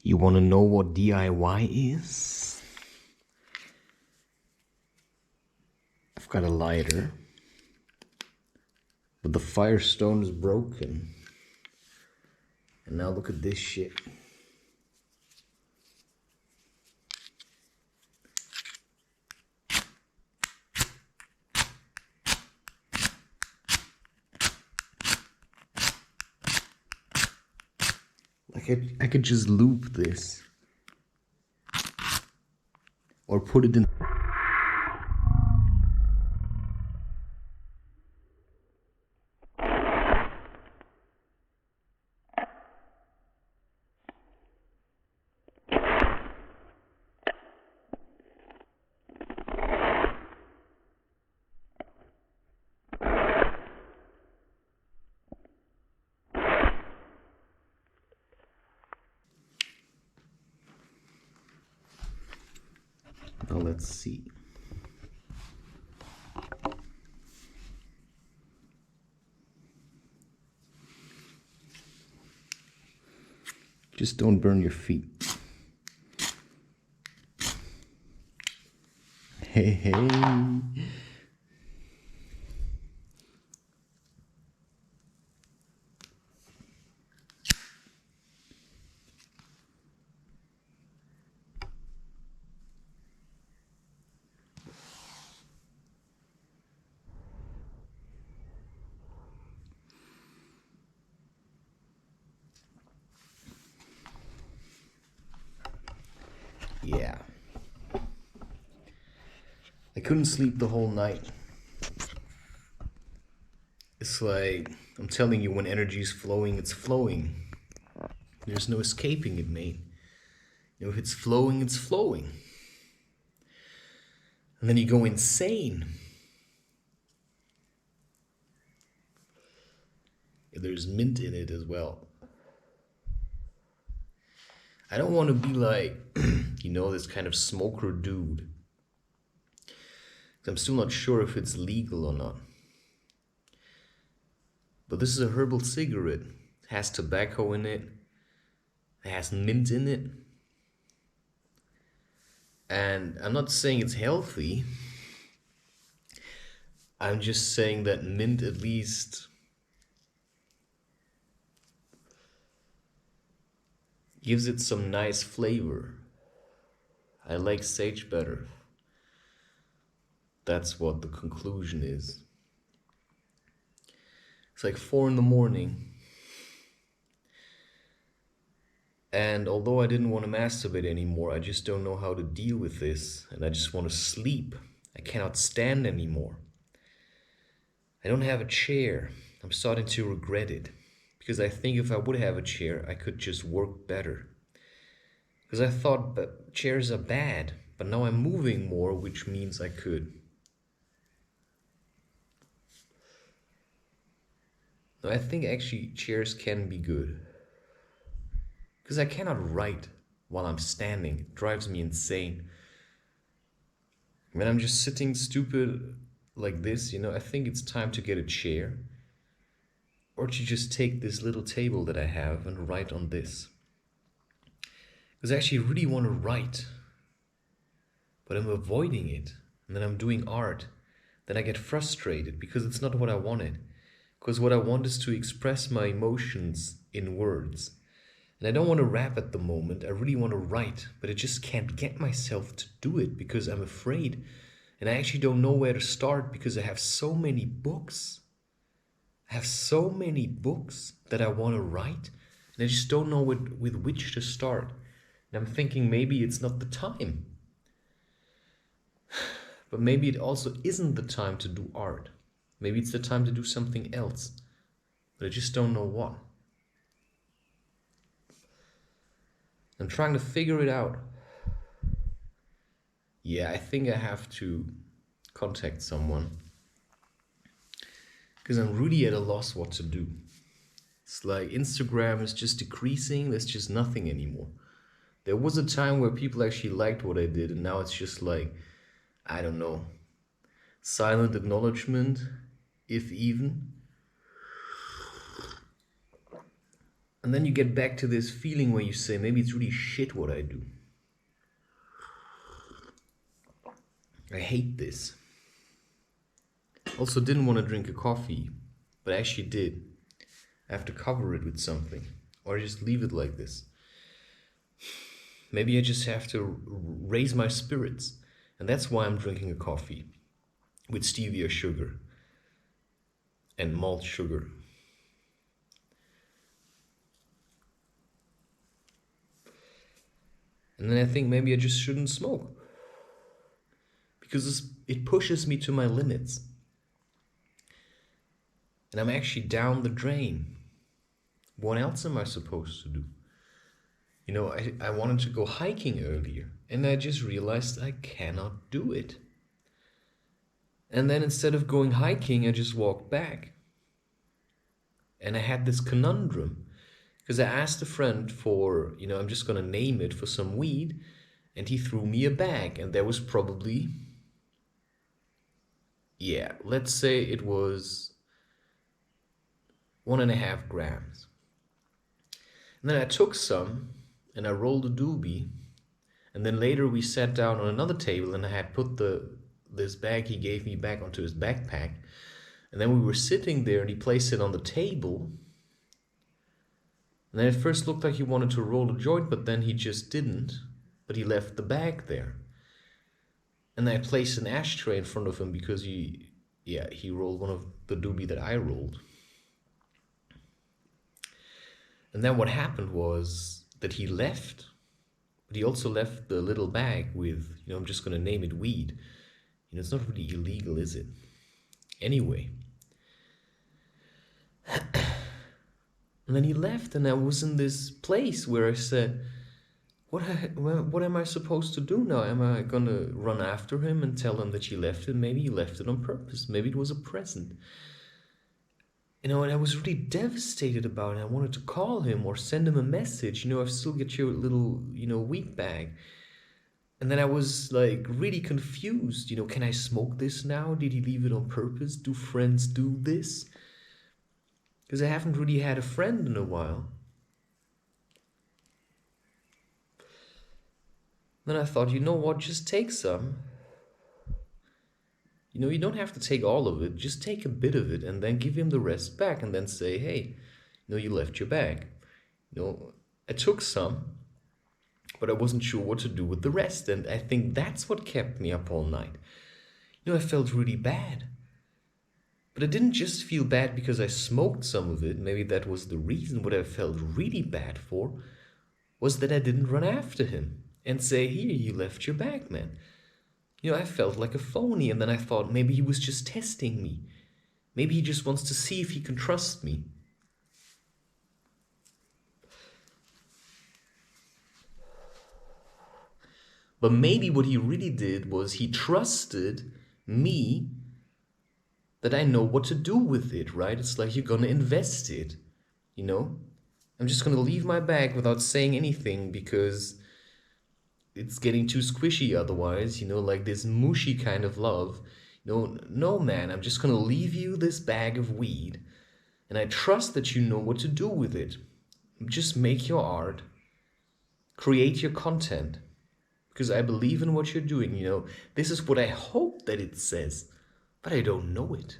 You want to know what DIY is? I've got a lighter, but the firestone is broken. And now look at this shit. Like I could just loop this. Or put it in. Now let's see. Just don't burn your feet. Hey, hey. Yeah. I couldn't sleep the whole night. It's like, I'm telling you, when energy is flowing, it's flowing. There's no escaping it, mate. You know, if it's flowing, it's flowing. And then you go insane. There's mint in it as well. I don't want to be like, you know, this kind of smoker dude. I'm still not sure if it's legal or not. But this is a herbal cigarette. It has tobacco in it. It has mint in it. And I'm not saying it's healthy. I'm just saying that mint at least gives it some nice flavor. I like sage better. That's what the conclusion is. It's like 4 in the morning. And although I didn't want to masturbate anymore, I just don't know how to deal with this. And I just want to sleep. I cannot stand anymore. I don't have a chair. I'm starting to regret it. Because I think if I would have a chair, I could just work better. Because I thought that chairs are bad, but now I'm moving more, which means I could. No, I think actually chairs can be good. Because I cannot write while I'm standing. It drives me insane. When I'm just sitting stupid like this, you know, I think it's time to get a chair. Or to just take this little table that I have and write on this. Because I actually really want to write. But I'm avoiding it. And then I'm doing art. Then I get frustrated because it's not what I wanted. Because what I want is to express my emotions in words. And I don't want to rap at the moment. I really want to write. But I just can't get myself to do it because I'm afraid. And I actually don't know where to start because I have so many books. I have so many books that I want to write, and I just don't know with which to start. And I'm thinking maybe it's not the time. But maybe it also isn't the time to do art. Maybe it's the time to do something else. But I just don't know what. I'm trying to figure it out. Yeah, I think I have to contact someone. Because I'm really at a loss what to do. It's like Instagram is just decreasing. There's just nothing anymore. There was a time where people actually liked what I did. And now it's just like, I don't know, silent acknowledgement, if even. And And then you get back to this feeling where you say, maybe it's really shit what I do. I hate this. Also didn't want to drink a coffee, but I actually did. I have to cover it with something, or just leave it like this. Maybe I just have to raise my spirits, and that's why I'm drinking a coffee with stevia sugar and malt sugar. And then I think maybe I just shouldn't smoke, because it pushes me to my limits. And I'm actually down the drain. What else am I supposed to do? You know, I wanted to go hiking earlier, and I just realized I cannot do it. And then instead of going hiking, I just walked back. And I had this conundrum, because I asked a friend for, I'm just going to name it, for some weed, and he threw me a bag, and there was probably, let's say it was 1.5 grams. And then I took some, and I rolled a doobie, and then later we sat down on another table, and I had put this bag he gave me back onto his backpack, and then we were sitting there, and he placed it on the table, and then it first looked like he wanted to roll a joint, but then he just didn't, but he left the bag there. And then I placed an ashtray in front of him because he rolled one of the doobie that I rolled. And then what happened was that he left, but he also left the little bag with, I'm just going to name it weed. It's not really illegal, is it? Anyway. And then he left, and I was in this place where I said, what am I supposed to do now? Am I going to run after him and tell him that he left it? Maybe he left it on purpose. Maybe it was a present. And I was really devastated about it. I wanted to call him or send him a message. I still get your little, weed bag. And then I was like really confused. Can I smoke this now? Did he leave it on purpose? Do friends do this? Because I haven't really had a friend in a while. Then I thought, what? Just take some. You don't have to take all of it. Just take a bit of it and then give him the rest back and then say, hey, you left your bag. I took some, but I wasn't sure what to do with the rest. And I think that's what kept me up all night. I felt really bad. But I didn't just feel bad because I smoked some of it. Maybe that was the reason. What I felt really bad for was that I didn't run after him and say, here, you left your bag, man. I felt like a phony, and then I thought maybe he was just testing me. Maybe he just wants to see if he can trust me. But maybe what he really did was he trusted me that I know what to do with it, right? It's like you're gonna invest it, I'm just gonna leave my bag without saying anything because it's getting too squishy otherwise, like this mushy kind of love. No, man, I'm just gonna leave you this bag of weed, and I trust that you know what to do with it. Just make your art, create your content, because I believe in what you're doing, This is what I hope that it says, but I don't know it.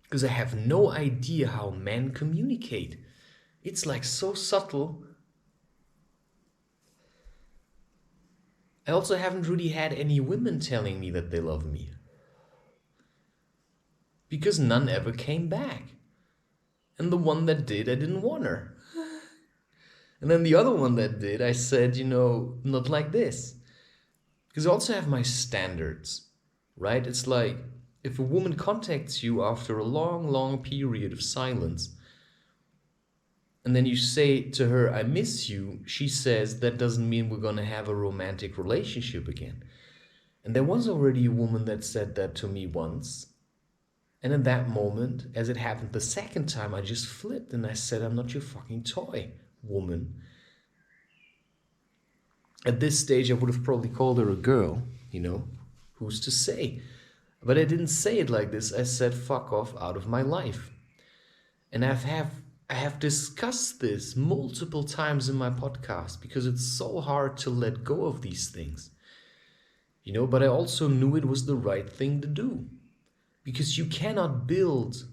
Because I have no idea how men communicate. It's like so subtle. I also haven't really had any women telling me that they love me. Because none ever came back. And the one that did, I didn't want her. And then the other one that did, I said, not like this. Because I also have my standards, right? It's like, if a woman contacts you after a long, long period of silence, and then you say to her, I miss you, she says, that doesn't mean we're going to have a romantic relationship again. And there was already a woman that said that to me once. And in that moment, as it happened the second time, I just flipped and I said, I'm not your fucking toy, woman. At this stage, I would have probably called her a girl, who's to say? But I didn't say it like this. I said, fuck off out of my life. And I have discussed this multiple times in my podcast because it's so hard to let go of these things. But I also knew it was the right thing to do because you cannot build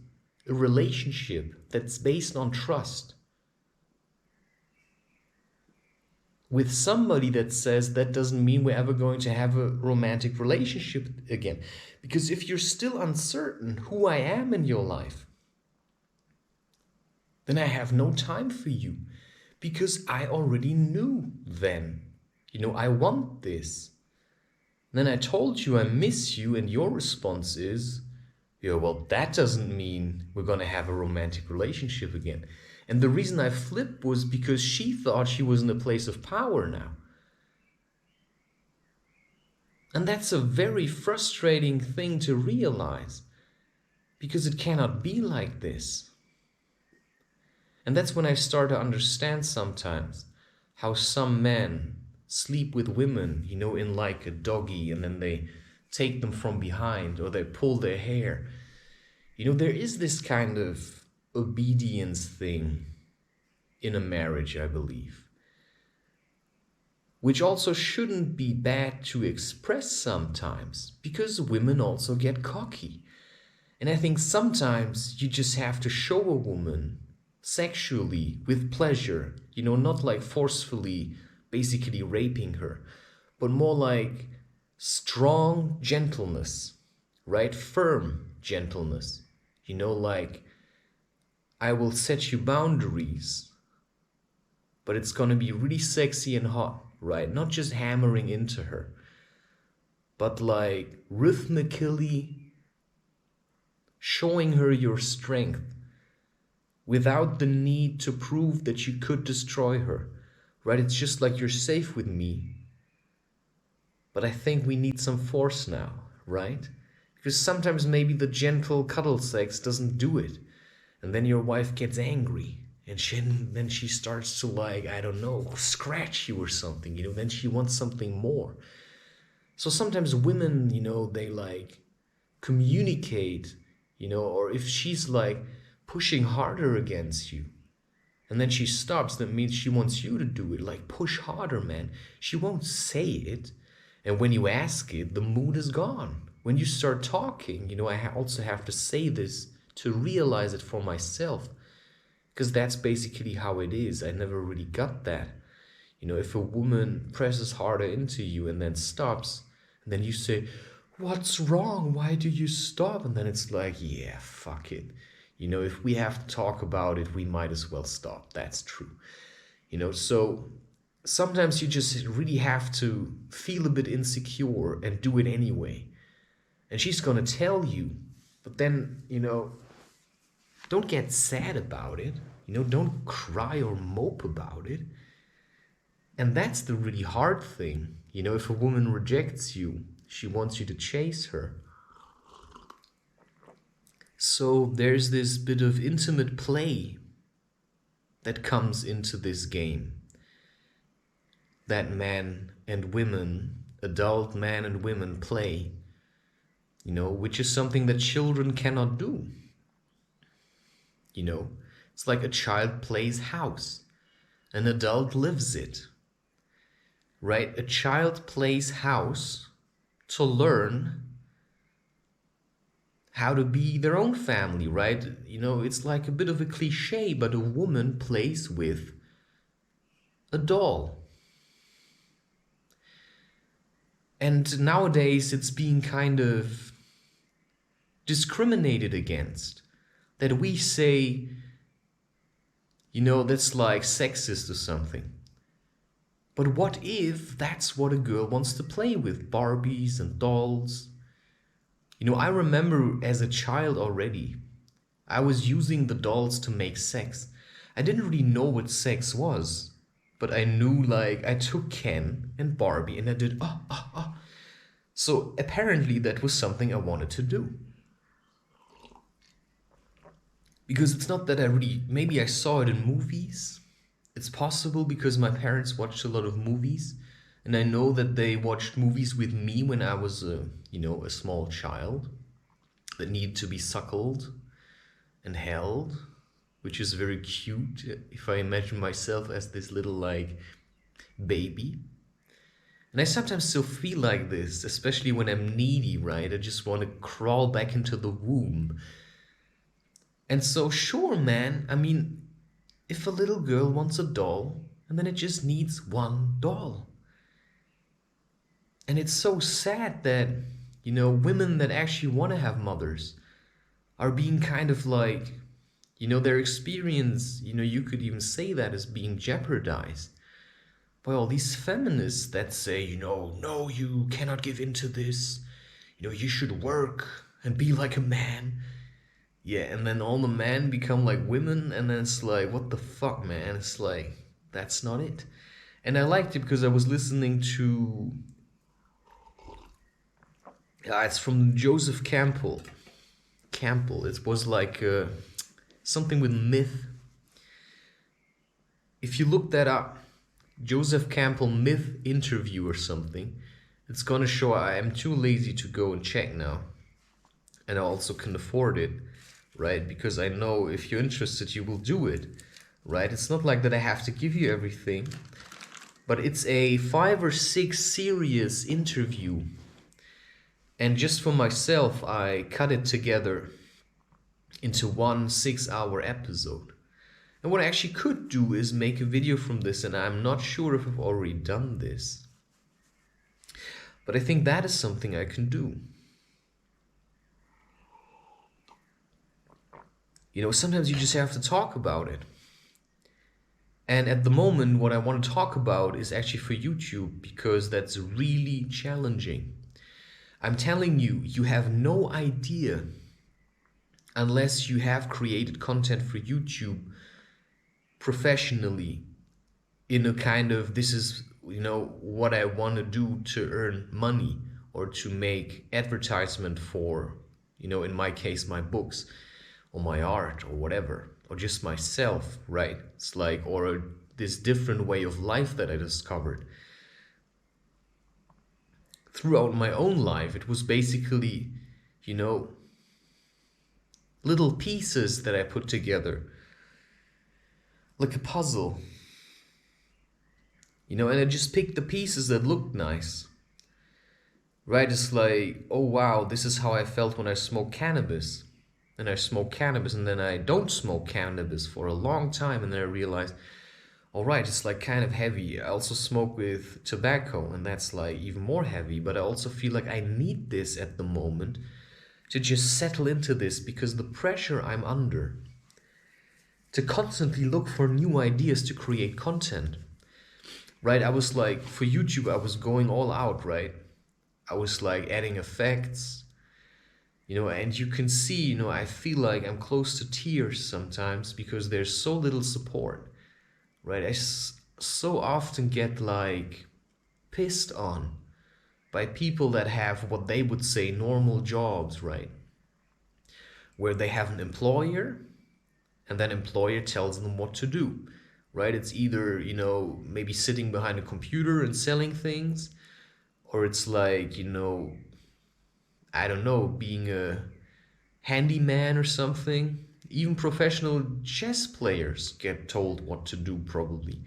a relationship that's based on trust with somebody that says that doesn't mean we're ever going to have a romantic relationship again. Because if you're still uncertain who I am in your life, then I have no time for you because I already knew then. I want this. Then I told you I miss you, and your response is, yeah, well, that doesn't mean we're going to have a romantic relationship again. And the reason I flipped was because she thought she was in a place of power now. And that's a very frustrating thing to realize because it cannot be like this. And that's when I start to understand sometimes how some men sleep with women, in like a doggy, and then they take them from behind or they pull their hair. There is this kind of obedience thing in a marriage, I believe, which also shouldn't be bad to express sometimes because women also get cocky. And I think sometimes you just have to show a woman sexually with pleasure, not like forcefully basically raping her, but more like strong gentleness, right? Firm gentleness. Like, I will set you boundaries, but it's gonna be really sexy and hot, right? Not just hammering into her, but like rhythmically showing her your strength without the need to prove that you could destroy her, right? It's just like, you're safe with me, but I think we need some force now, right? Because sometimes maybe the gentle cuddle sex doesn't do it. And then your wife gets angry. And then she starts to, like, I don't know, scratch you or something. Then she wants something more. So sometimes women, they like communicate, or if she's like pushing harder against you, and then she stops, that means she wants you to do it. Like, push harder, man. She won't say it. And when you ask it, the mood is gone. When you start talking, I also have to say this to realize it for myself. Because that's basically how it is. I never really got that. If a woman presses harder into you and then stops, and then you say, what's wrong? Why do you stop? And then it's like, yeah, fuck it. If we have to talk about it, we might as well stop. That's true. So sometimes you just really have to feel a bit insecure and do it anyway. And she's gonna tell you, but then, don't get sad about it. Don't cry or mope about it. And that's the really hard thing. If a woman rejects you, she wants you to chase her. So there's this bit of intimate play that comes into this game that men and women, adult men and women play, which is something that children cannot do. It's like a child plays house, an adult lives it, right? A child plays house to learn how to be their own family, right? It's like a bit of a cliche, but a woman plays with a doll. And nowadays it's being kind of discriminated against. That we say, that's like sexist or something. But what if that's what a girl wants to play with? Barbies and dolls. I remember as a child already, I was using the dolls to make sex. I didn't really know what sex was, but I knew, like, I took Ken and Barbie and I did, So apparently that was something I wanted to do. Because it's not that maybe I saw it in movies. It's possible because my parents watched a lot of movies. And I know that they watched movies with me when I was a small child that needed to be suckled and held. which is very cute if I imagine myself as this little like baby. And I sometimes still feel like this, especially when I'm needy, right? I just want to crawl back into the womb. And so, sure, man, I mean, if a little girl wants a doll, and then it just needs one doll. And it's so sad that, women that actually want to have mothers are being kind of like, their experience, you could even say that is being jeopardized by all these feminists that say, no, you cannot give in to this. You should work and be like a man. Yeah, and then all the men become like women, and then it's like, what the fuck, man? It's like, that's not it. And I liked it because I was listening to, it's from Joseph Campbell. It was like something with myth. If you look that up, Joseph Campbell myth interview or something, it's gonna show. I am too lazy to go and check now, and I also can afford it, right? Because I know if you're interested, you will do it, right? It's not like that I have to give you everything, but it's a 5 or 6 serious interview. And just for myself, I cut it together into one 6-hour episode. And what I actually could do is make a video from this, and I'm not sure if I've already done this. But I think that is something I can do. Sometimes you just have to talk about it. And at the moment, what I want to talk about is actually for YouTube, because that's really challenging. I'm telling you, you have no idea, unless you have created content for YouTube professionally, in a kind of, this is, what I want to do to earn money or to make advertisement for, in my case, my books or my art or whatever, or just myself, right? It's like, or this different way of life that I discovered. Throughout my own life, it was basically, little pieces that I put together, like a puzzle. And I just picked the pieces that looked nice. Right? It's like, oh wow, this is how I felt when I smoked cannabis. And I smoke cannabis, and then I don't smoke cannabis for a long time, and then I realized, all right, it's like kind of heavy. I also smoke with tobacco, and that's like even more heavy, but I also feel like I need this at the moment to just settle into this, because the pressure I'm under to constantly look for new ideas to create content, right? I was like, for YouTube, I was going all out, right? I was like adding effects, and you can see, I feel like I'm close to tears sometimes because there's so little support, right? So often get like pissed on by people that have what they would say normal jobs, right? Where they have an employer, and that employer tells them what to do, right? It's either, maybe sitting behind a computer and selling things, or it's like, I don't know, being a handyman or something. Even professional chess players get told what to do, probably.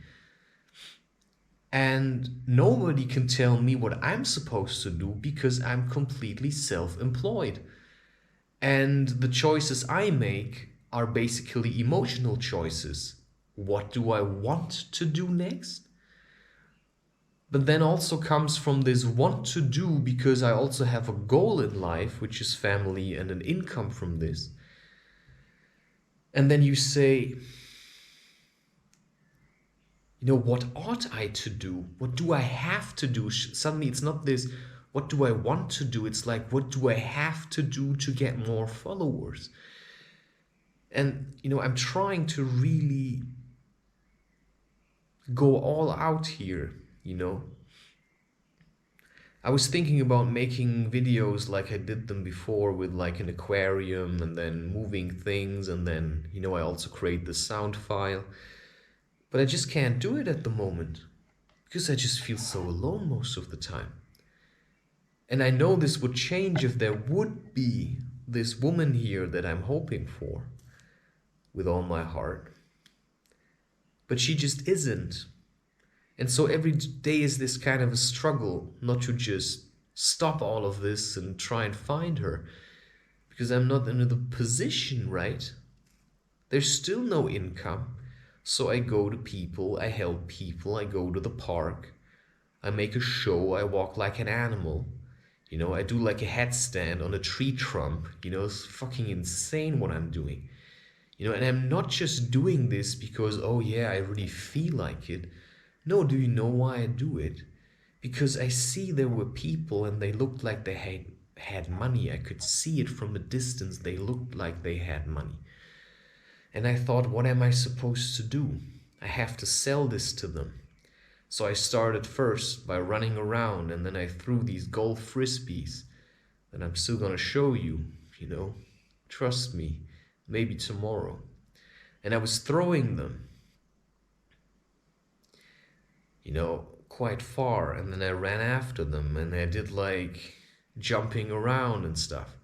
And nobody can tell me what I'm supposed to do because I'm completely self-employed. And the choices I make are basically emotional choices. What do I want to do next? But then also comes from this want to do because I also have a goal in life, which is family and an income from this. And then you say, what ought I to do? What do I have to do? Suddenly it's not this, what do I want to do? It's like, what do I have to do to get more followers? And, I'm trying to really go all out here, I was thinking about making videos like I did them before, with like an aquarium and then moving things, and then, I also create the sound file. But I just can't do it at the moment because I just feel so alone most of the time. And I know this would change if there would be this woman here that I'm hoping for, with all my heart. But she just isn't. And so every day is this kind of a struggle not to just stop all of this and try and find her. Because I'm not in the position, right? There's still no income. So I go to people, I help people, I go to the park, I make a show, I walk like an animal. You know, I do like a headstand on a tree trunk. You know, it's fucking insane what I'm doing. You know, and I'm not just doing this because, oh yeah, I really feel like it. No, do you know why I do it? Because I see there were people and they looked like they had money. I could see it from a distance. They looked like they had money. And I thought, what am I supposed to do? I have to sell this to them. So I started first by running around, and then I threw these golf frisbees that I'm still gonna show you, you know. Trust me, maybe tomorrow. And I was throwing them, you know, quite far, and then I ran after them, and I did like jumping around and stuff.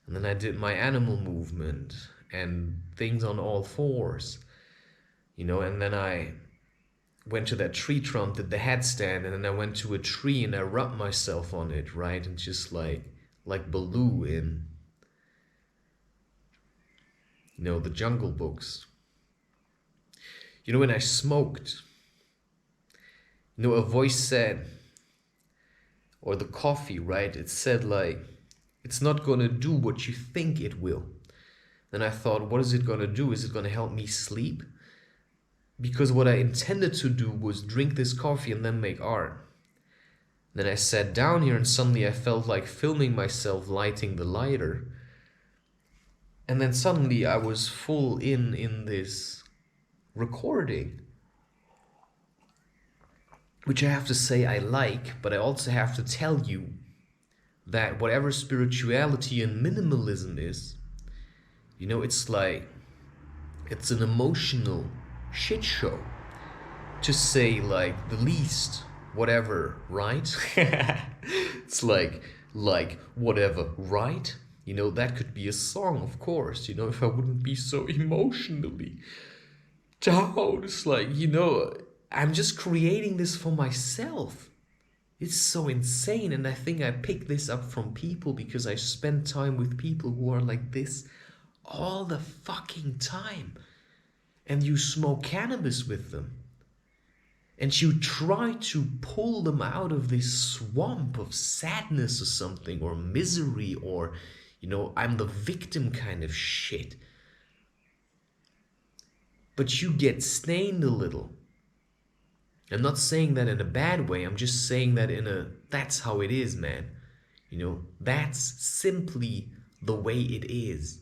And then I did my animal movement and things on all fours, you know, and then I went to that tree trunk, did the headstand, and then I went to a tree and I rubbed myself on it, right? And just like Baloo in, you know, the Jungle Books. You know, when I smoked, you know, a voice said, or the coffee, right? It said like, it's not gonna do what you think it will. Then I thought, what is it gonna do? Is it gonna help me sleep? Because what I intended to do was drink this coffee and then make art. Then I sat down here and suddenly I felt like filming myself lighting the lighter. And then suddenly I was full in this recording. Which I have to say I like, but I also have to tell you that whatever spirituality and minimalism is, you know, it's like, it's an emotional shit show, to say like the least, whatever, right? It's like whatever, right? You know, that could be a song, of course, you know, if I wouldn't be so emotionally down. It's like, you know, I'm just creating this for myself. It's so insane, and I think I picked this up from people because I spend time with people who are like this all the fucking time. And you smoke cannabis with them. And you try to pull them out of this swamp of sadness or something, or misery, or, you know, I'm the victim kind of shit. But you get stained a little. I'm not saying that in a bad way, I'm just saying that that's how it is, man. You know, that's simply the way it is.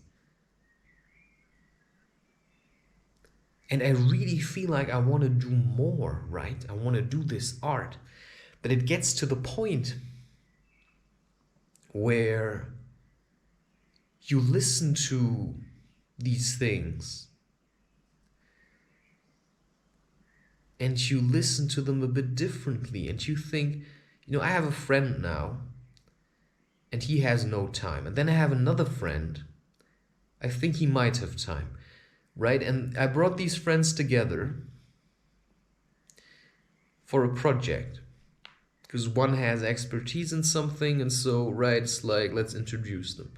And I really feel like I want to do more, right? I want to do this art. But it gets to the point where you listen to these things and you listen to them a bit differently, and you think, you know, I have a friend now and he has no time. And then I have another friend, I think he might have time. Right? And I brought these friends together for a project because one has expertise in something, and so, right, it's like, let's introduce them.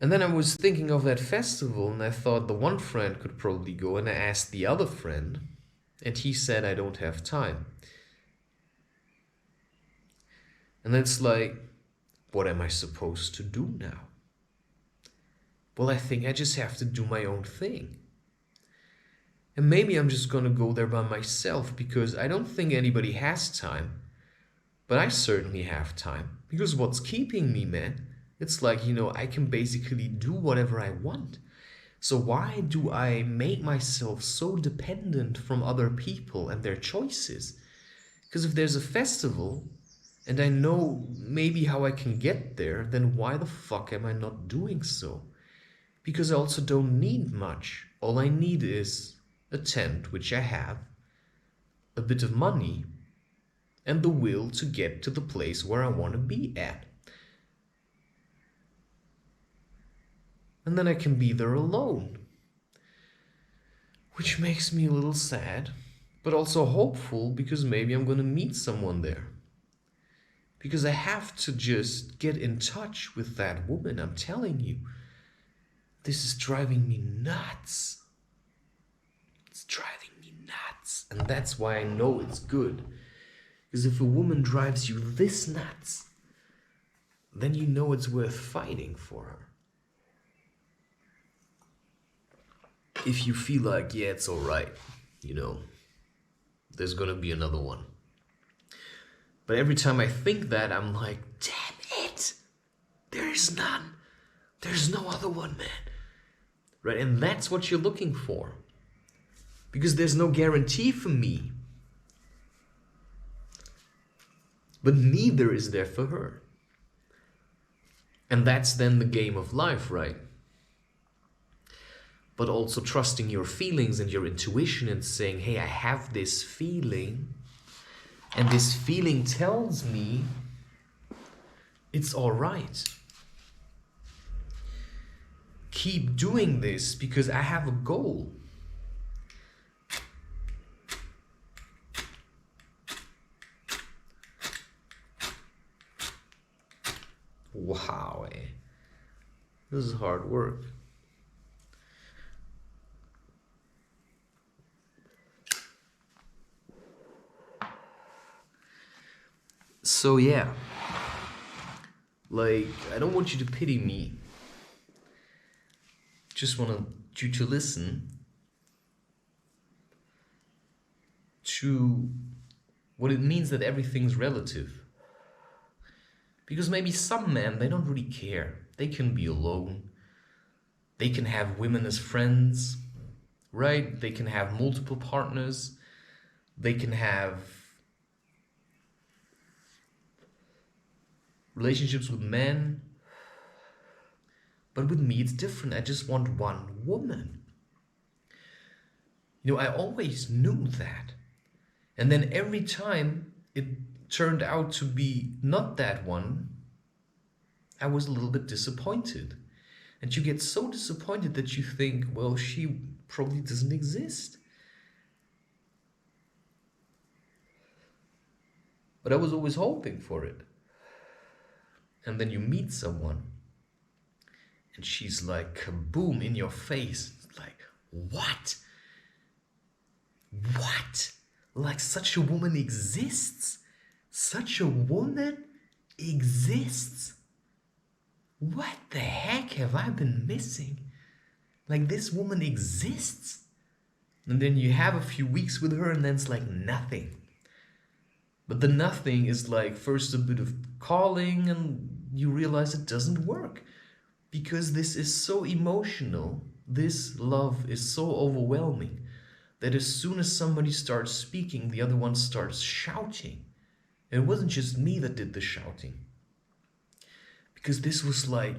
And then I was thinking of that festival, and I thought the one friend could probably go, and I asked the other friend, and he said, I don't have time. And then it's like, what am I supposed to do now? Well, I think I just have to do my own thing. And maybe I'm just gonna go there by myself because I don't think anybody has time. But I certainly have time. Because what's keeping me, man? It's like, you know, I can basically do whatever I want. So why do I make myself so dependent from other people and their choices? Because if there's a festival and I know maybe how I can get there, then why the fuck am I not doing so? Because I also don't need much. All I need is a tent, which I have, a bit of money, and the will to get to the place where I want to be at. And then I can be there alone. which makes me a little sad, but also hopeful because maybe I'm gonna meet someone there. Because I have to just get in touch with that woman, I'm telling you. This is driving me nuts. It's driving me nuts. And that's why I know it's good. Because if a woman drives you this nuts, then you know it's worth fighting for her. If you feel like, yeah, it's alright, there's gonna be another one. But every time I think that, I'm like, damn it, there's none. There's no other one, man. Right? And that's what you're looking for. Because there's no guarantee for me. But neither is there for her. And that's then the game of life, right? But also trusting your feelings and your intuition and saying, hey, I have this feeling. And this feeling tells me it's all right. Keep doing this because I have a goal. Wow, this is hard work. So yeah, I don't want you to pity me. Just want you to listen to what it means that everything's relative. Because maybe some men, they don't really care. They can be alone. They can have women as friends, right? They can have multiple partners. They can have relationships with men. But with me, it's different. I just want one woman. I always knew that. And then every time it turned out to be not that one, I was a little bit disappointed. And you get so disappointed that you think, well, she probably doesn't exist. But I was always hoping for it. And then you meet someone and she's like, kaboom, in your face. It's like, what? What? Like such a woman exists? Such a woman exists? What the heck have I been missing? Like this woman exists? And then you have a few weeks with her and then it's like nothing. But the nothing is like first a bit of calling and you realize it doesn't work. Because this is so emotional, this love is so overwhelming that as soon as somebody starts speaking, the other one starts shouting. And it wasn't just me that did the shouting. Because this was like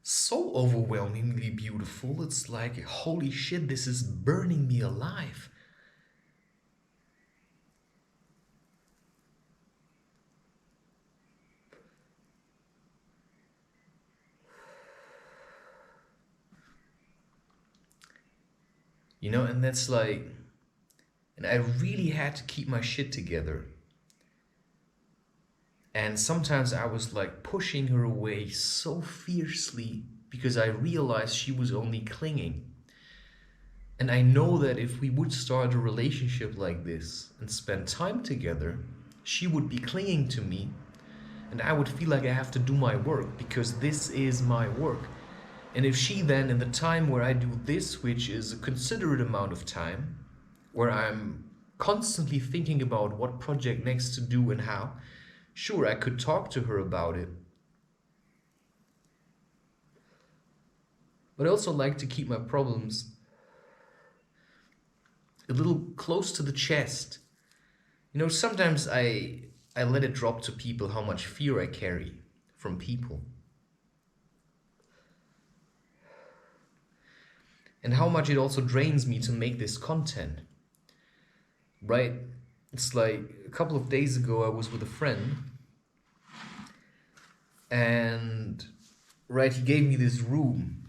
so overwhelmingly beautiful. It's like, holy shit, this is burning me alive. And that's like, and I really had to keep my shit together. And sometimes I was like pushing her away so fiercely because I realized she was only clinging. And I know that if we would start a relationship like this and spend time together, she would be clinging to me and I would feel like I have to do my work because this is my work. And if she then, in the time where I do this, which is a considerate amount of time, where I'm constantly thinking about what project next to do and how, sure, I could talk to her about it. But I also like to keep my problems a little close to the chest. Sometimes I let it drop to people how much fear I carry from people. And how much it also drains me to make this content. Right? It's like a couple of days ago I was with a friend and he gave me this room.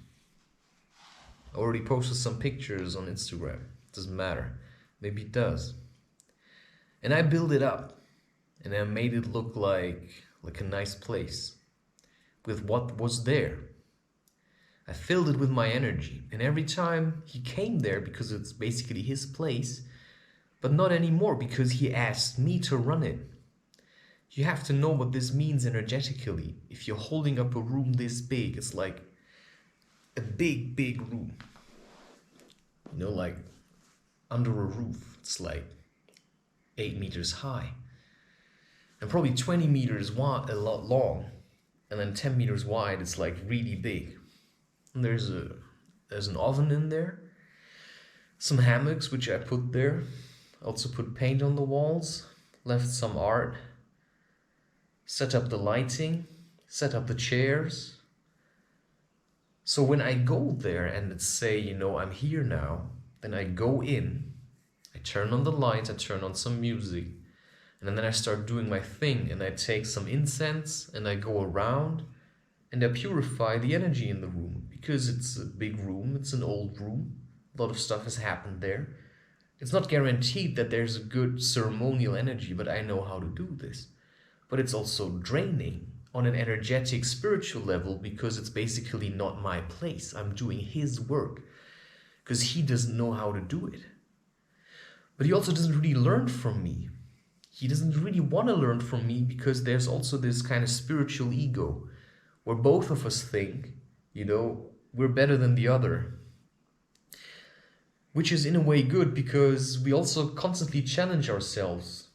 I already posted some pictures on Instagram. Doesn't matter. Maybe it does. And I built it up, and I made it look like a nice place with what was there. I filled it with my energy, and every time he came there, because it's basically his place, but not anymore because he asked me to run it. You have to know what this means energetically. If you're holding up a room this big, it's like a big, big room. You know, like under a roof, it's like 8 meters high. And probably 20 meters wide, a lot long. And then 10 meters wide, it's like really big. And there's an oven in there. Some hammocks, which I put there. Also put paint on the walls. Left some art. Set up the lighting. Set up the chairs. So when I go there and it's say, you know, I'm here now, then I go in, I turn on the light, I turn on some music, and then I start doing my thing, and I take some incense and I go around and I purify the energy in the room, because it's a big room, it's an old room, a lot of stuff has happened there. It's not guaranteed that there's a good ceremonial energy, but I know how to do this. But it's also draining on an energetic, spiritual level, because it's basically not my place. I'm doing his work because he doesn't know how to do it. But he also doesn't really learn from me. He doesn't really want to learn from me, because there's also this kind of spiritual ego where both of us think, you know, we're better than the other. Which is in a way good, because we also constantly challenge ourselves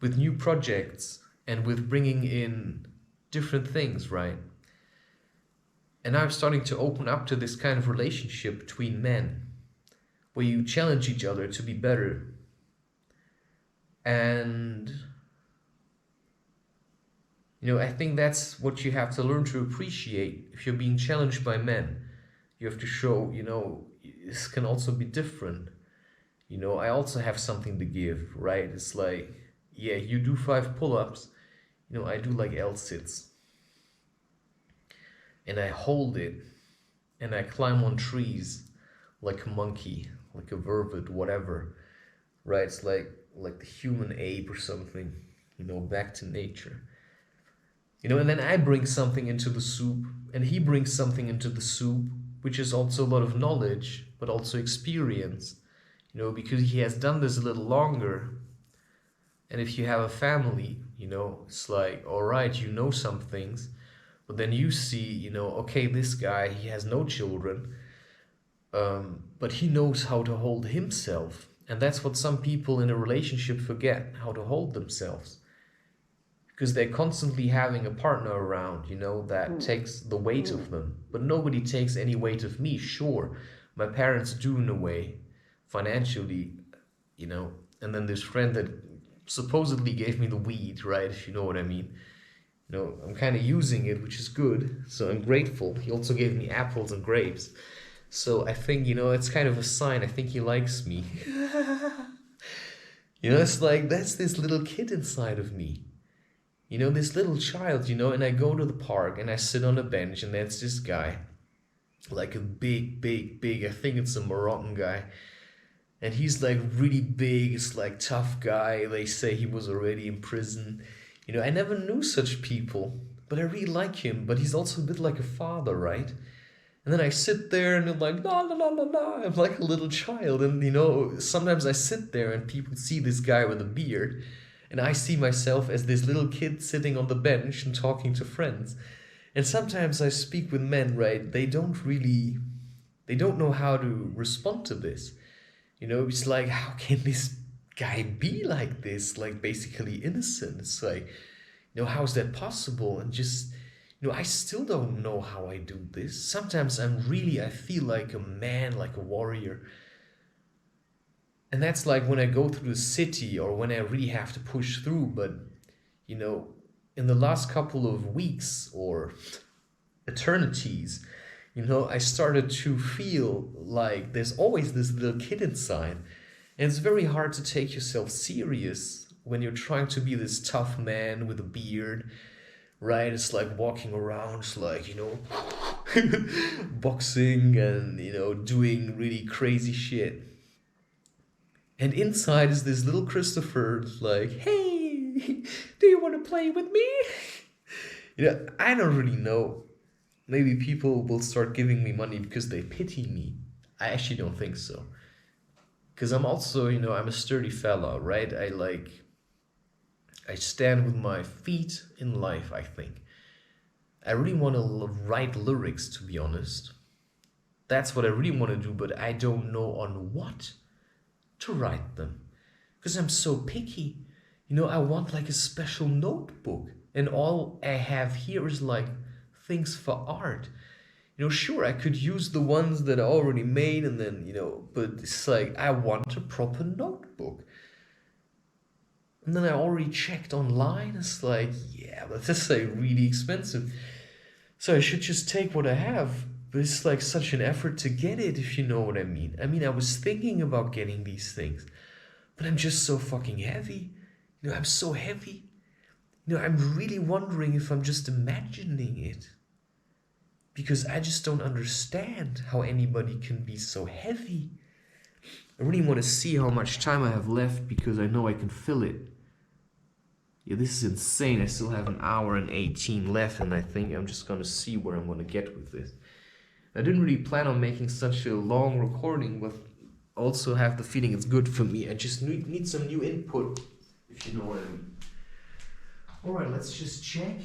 with new projects and with bringing in different things, right? And I'm starting to open up to this kind of relationship between men, where you challenge each other to be better. And, you know, I think that's what you have to learn to appreciate. If you're being challenged by men, you have to show, you know, this can also be different. You know, I also have something to give, right? It's like, yeah, you do 5 pull-ups, you know, I do like L-sits. And I hold it, and I climb on trees like a monkey, like a vervet, whatever, right? It's like the human ape or something, you know, back to nature. You know, and then I bring something into the soup, and he brings something into the soup, which is also a lot of knowledge, but also experience, you know, because he has done this a little longer. And if you have a family, you know, it's like, all right, you know some things, but then you see, you know, okay, this guy, he has no children, but he knows how to hold himself. And that's what some people in a relationship forget, how to hold themselves. Because they're constantly having a partner around, you know, that takes the weight of them. But nobody takes any weight of me. Sure, my parents do in a way, financially, you know, and then this friend that supposedly gave me the weed, right, if you know what I mean. You know, I'm kind of using it, which is good, so I'm grateful. He also gave me apples and grapes. So I think, you know, it's kind of a sign. I think he likes me. You know, it's like, that's this little kid inside of me. You know, this little child, you know, and I go to the park and I sit on a bench, and there's this guy, like a big, I think it's a Moroccan guy. And he's like really big, it's like tough guy. They say he was already in prison. You know, I never knew such people, but I really like him. But he's also a bit like a father, right? And then I sit there and I'm like, la la la la la. I'm like a little child. And, you know, sometimes I sit there and people see this guy with a beard. And I see myself as this little kid sitting on the bench and talking to friends. And sometimes I speak with men, right? They don't know how to respond to this. You know, it's like, how can this guy be like this? Like, basically innocent. It's like, you know, how is that possible? And just, you know, I still don't know how I do this. Sometimes I feel like a man, like a warrior. And that's like when I go through the city or when I really have to push through. But, you know, in the last couple of weeks or eternities, you know, I started to feel like there's always this little kid inside. And it's very hard to take yourself serious when you're trying to be this tough man with a beard, right? It's like walking around, it's like, you know, boxing and, you know, doing really crazy shit. And inside is this little Christopher like, hey, do you want to play with me? I don't really know. Maybe people will start giving me money because they pity me. I actually don't think so. Because I'm also, I'm a sturdy fella, right? I stand with my feet in life, I think. I really want to write lyrics, to be honest. That's what I really want to do, but I don't know on what to write them. Because I'm so picky. I want like a special notebook. And all I have here is like things for art. Sure, I could use the ones that I already made and then, but it's like I want a proper notebook. And then I already checked online. It's like, yeah, but this is like really expensive. So I should just take what I have. But it's like such an effort to get it, if you know what I mean. I was thinking about getting these things, but I'm just so fucking heavy. I'm so heavy. I'm really wondering if I'm just imagining it. Because I just don't understand how anybody can be so heavy. I really want to see how much time I have left because I know I can fill it. Yeah, this is insane. I still have 1 hour and 18 left, and I think I'm just going to see where I'm going to get with this. I didn't really plan on making such a long recording, but also have the feeling it's good for me. I just need some new input, if you know what I mean. Alright, let's just check.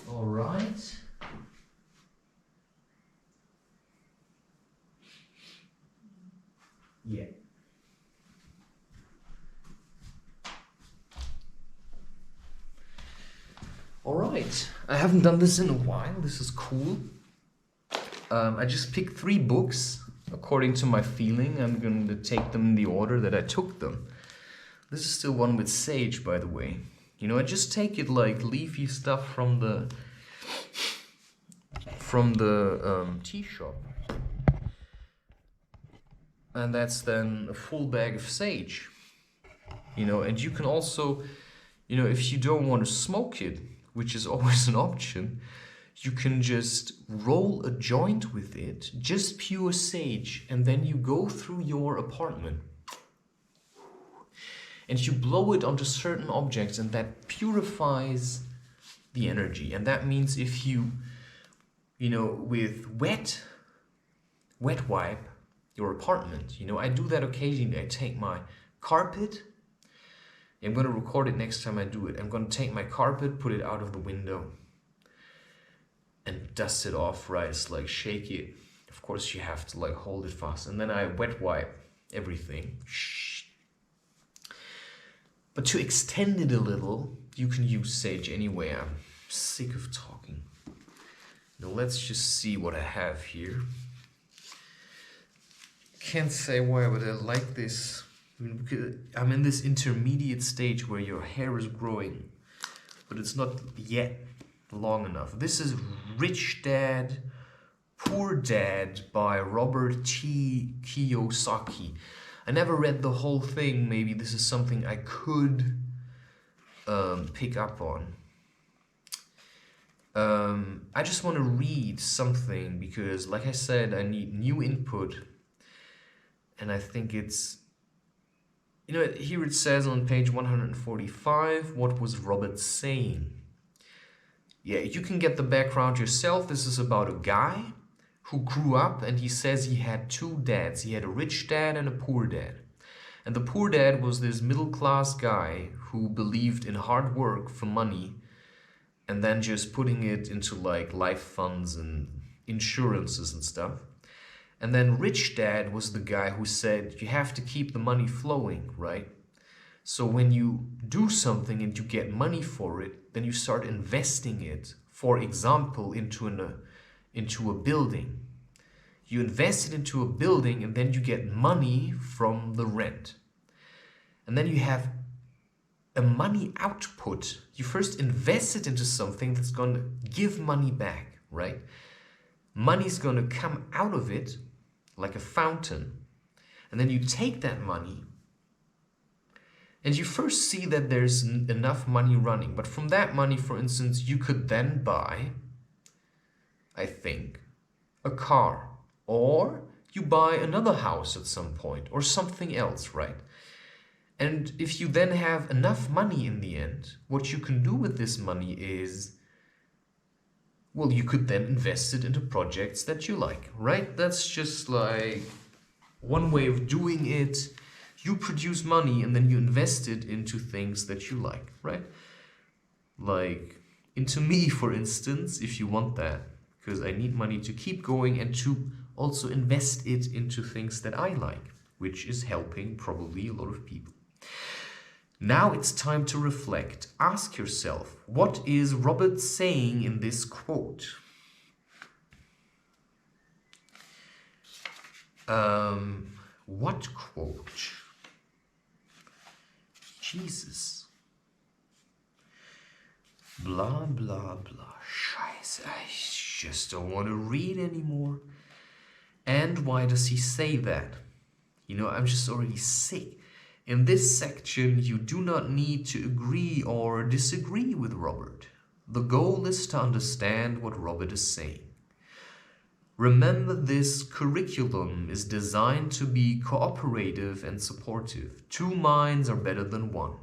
Alright. Yeah. Alright, I haven't done this in a while. This is cool. I just picked 3 books according to my feeling. I'm going to take them in the order that I took them. This is still one with sage, by the way. I just take it like leafy stuff from the tea shop. And that's then a full bag of sage. And you can also, if you don't want to smoke it, which is always an option, you can just roll a joint with it, just pure sage, and then you go through your apartment. And you blow it onto certain objects, and that purifies the energy. And that means if you, with wet wipe your apartment, I do that occasionally. I take my carpet. I'm going to record it next time I do it. I'm going to take my carpet, put it out of the window, and dust it off, right? It's like shake it. Of course, you have to like hold it fast. And then I wet wipe everything. But to extend it a little, you can use sage anyway. I'm sick of talking. Now let's just see what I have here. Can't say why, but I like this. Because I'm in this intermediate stage where your hair is growing, but it's not yet long enough. This is Rich Dad, Poor Dad by Robert T. Kiyosaki. I never read the whole thing. Maybe this is something I could pick up on. I just want to read something because, like I said, I need new input. And I think it's... here it says on page 145, what was Robert saying? Yeah, you can get the background yourself. This is about a guy who grew up and he says he had 2 dads. He had a rich dad and a poor dad. And the poor dad was this middle-class guy who believed in hard work for money and then just putting it into like life funds and insurances and stuff. And then Rich Dad was the guy who said you have to keep the money flowing, right? So when you do something and you get money for it, then you start investing it, for example, into a building. You invest it into a building and then you get money from the rent. And then you have a money output. You first invest it into something that's going to give money back, right? Money's going to come out of it like a fountain. And then you take that money and you first see that there's enough money running. But from that money, for instance, you could then buy, I think, a car. Or you buy another house at some point or something else, right? And if you then have enough money in the end, what you can do with this money is, well, you could then invest it into projects that you like, right? That's just like one way of doing it. You produce money and then you invest it into things that you like, right? Like into me, for instance, if you want that, because I need money to keep going and to also invest it into things that I like, which is helping probably a lot of people. Now it's time to reflect. Ask yourself, what is Robert saying in this quote? What quote? Jesus. Blah, blah, blah. Scheiße, I just don't want to read anymore. And why does he say that? You know, I'm just already sick. In this section, you do not need to agree or disagree with Robert. The goal is to understand what Robert is saying. Remember, this curriculum is designed to be cooperative and supportive. Two minds are better than one.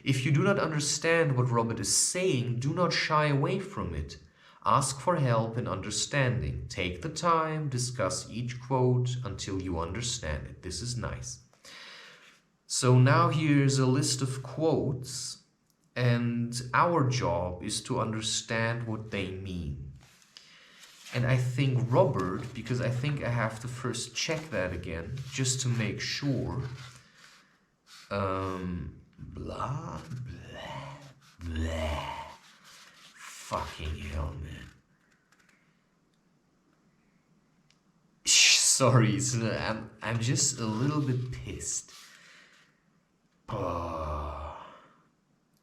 If you do not understand what Robert is saying, do not shy away from it. Ask for help in understanding. Take the time, discuss each quote until you understand it. This is nice. So now here's a list of quotes, and our job is to understand what they mean. And I think Robert, because I think I have to first check that again, just to make sure. Blah, blah, blah. Fucking hell, man. Sorry, I'm just a little bit pissed.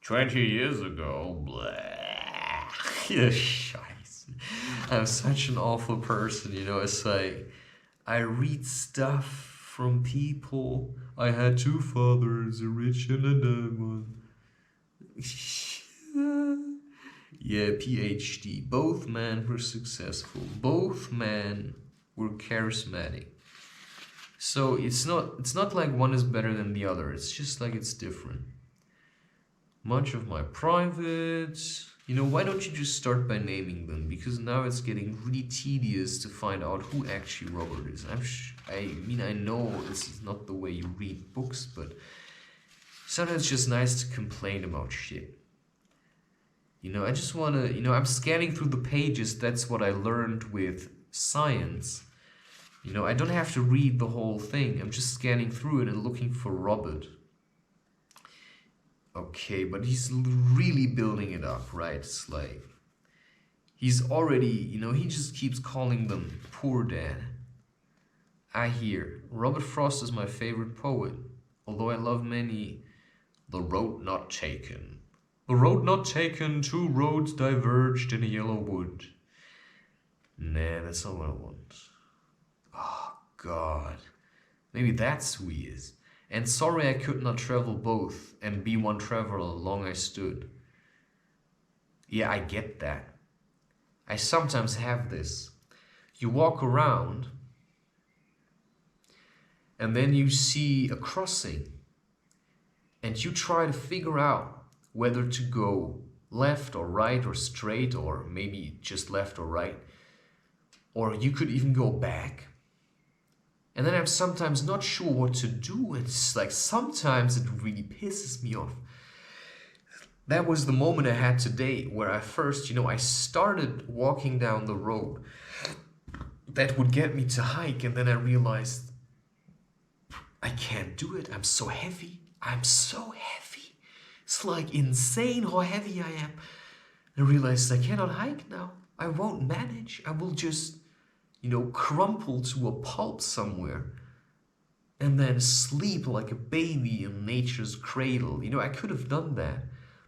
20 years ago, blah. Yeah, scheiße. I'm such an awful person, you know. It's like I read stuff from people. I had two fathers, a rich and a diamond. Yeah, PhD. Both men were successful. Both men were charismatic. So it's not like one is better than the other. It's just like it's different. Much of my privates. You know, why don't you just start by naming them? Because now it's getting really tedious to find out who actually Robert is. I mean, I know this is not the way you read books, but sometimes it's just nice to complain about shit. You know, I just want to, you know, I'm scanning through the pages. That's what I learned with science. You know, I don't have to read the whole thing. I'm just scanning through it and looking for Robert. Okay, but he's really building it up, right? It's like, he's already, you know, he just keeps calling them poor dad. I hear, Robert Frost is my favorite poet. Although I love many, the road not taken. The road not taken, two roads diverged in a yellow wood. Nah, that's not what I want. Oh, God. Maybe that's who he is. And sorry I could not travel both, and be one traveler long I stood. Yeah, I get that. I sometimes have this. You walk around, and then you see a crossing, and you try to figure out whether to go left or right or straight, or maybe just left or right. Or you could even go back. And then I'm sometimes not sure what to do. It's like sometimes it really pisses me off. That was the moment I had today where I first, you know, I started walking down the road that would get me to hike, and then I realized I can't do it. I'm so heavy. I'm so heavy. It's like insane how heavy I am. I realized I cannot hike now. I won't manage. I will just, you know, crumple to a pulp somewhere and then sleep like a baby in nature's cradle. You know, I could have done that,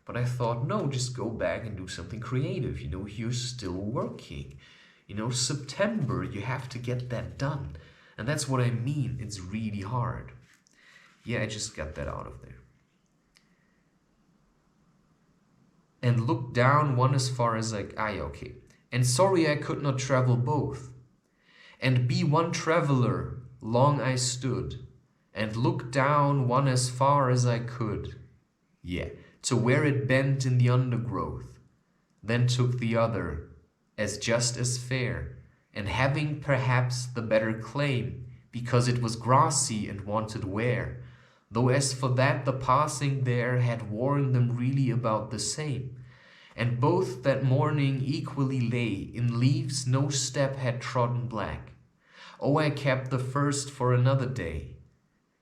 but I thought, no, just go back and do something creative. You know, you're still working. You know, September, you have to get that done. And that's what I mean. It's really hard. Yeah, I just got that out of there. And look down one as far as like, okay. And sorry I could not travel both. And be one traveler, long I stood, and looked down one as far as I could. Yeah, to where it bent in the undergrowth, then took the other, as just as fair, and having perhaps the better claim, because it was grassy and wanted wear, though as for that the passing there had worn them really about the same. And both that morning equally lay in leaves no step had trodden black. Oh, I kept the first for another day,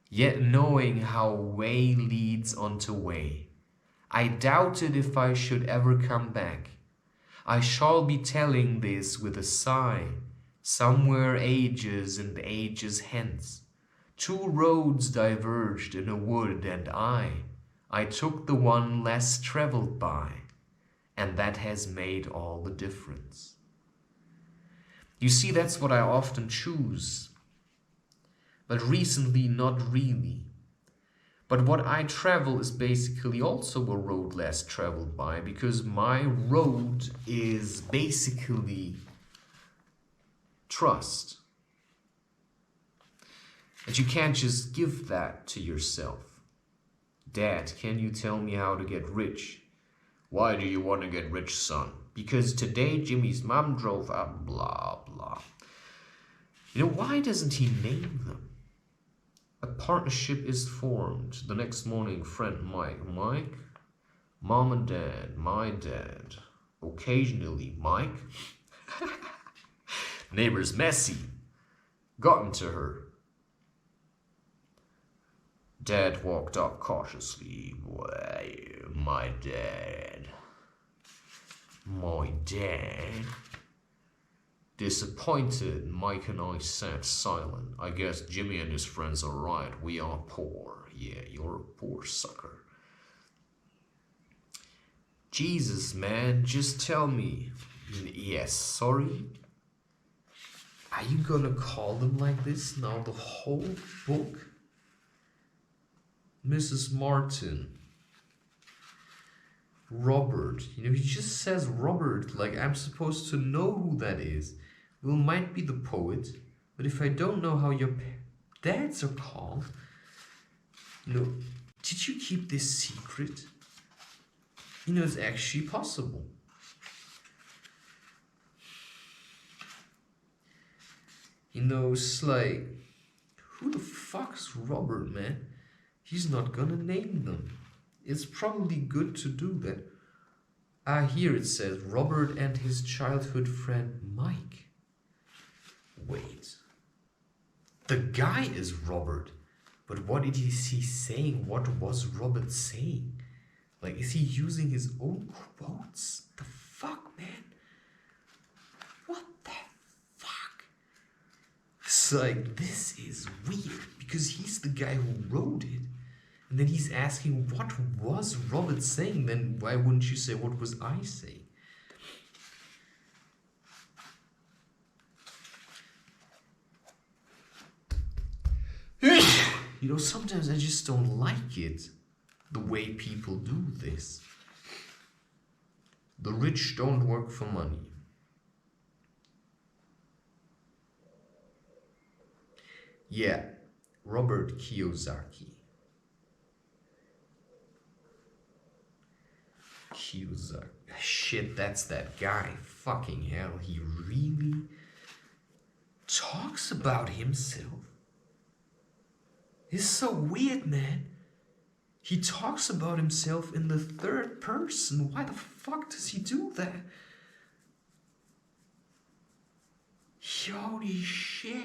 yet knowing how way leads unto way, I doubted if I should ever come back. I shall be telling this with a sigh, somewhere ages and ages hence. Two roads diverged in a wood, and I took the one less traveled by, and that has made all the difference. You see, that's what I often choose, but recently not really. But what I travel is basically also a road less traveled by, because my road is basically trust. And you can't just give that to yourself. Dad, can you tell me how to get rich? Why do you want to get rich, son? Because today Jimmy's mom drove up, blah, blah. You know, why doesn't he name them? A partnership is formed. The next morning, friend Mike, mom and dad, my dad, occasionally Mike, neighbor's messy, gotten to her. Dad walked up cautiously. My dad. Disappointed, Mike and I sat silent. I guess Jimmy and his friends are right. We are poor. Yeah, you're a poor sucker. Jesus, man, just tell me. Yes, sorry? Are you gonna call them like this now the whole book? Mrs. Martin. Robert. You know, he just says Robert like I'm supposed to know who that is. Will might be the poet, but if I don't know how your dads are called, you know, did you keep this secret? You know, it's actually possible. You know, it's like, who the fuck's Robert, man? He's not gonna name them. It's probably good to do that. Here it says Robert and his childhood friend Mike. Wait. The guy is Robert. But what is he saying? What was Robert saying? Like, is he using his own quotes? The fuck, man? What the fuck? It's like, this is weird. Because he's the guy who wrote it. And then he's asking, what was Robert saying? Then why wouldn't you say, what was I saying? You know, sometimes I just don't like it, the way people do this. The rich don't work for money. Yeah, Robert Kiyosaki. Shit, that's that guy. Fucking hell, he really talks about himself. It's so weird, man. He talks about himself in the third person. Why the fuck does he do that? Holy shit.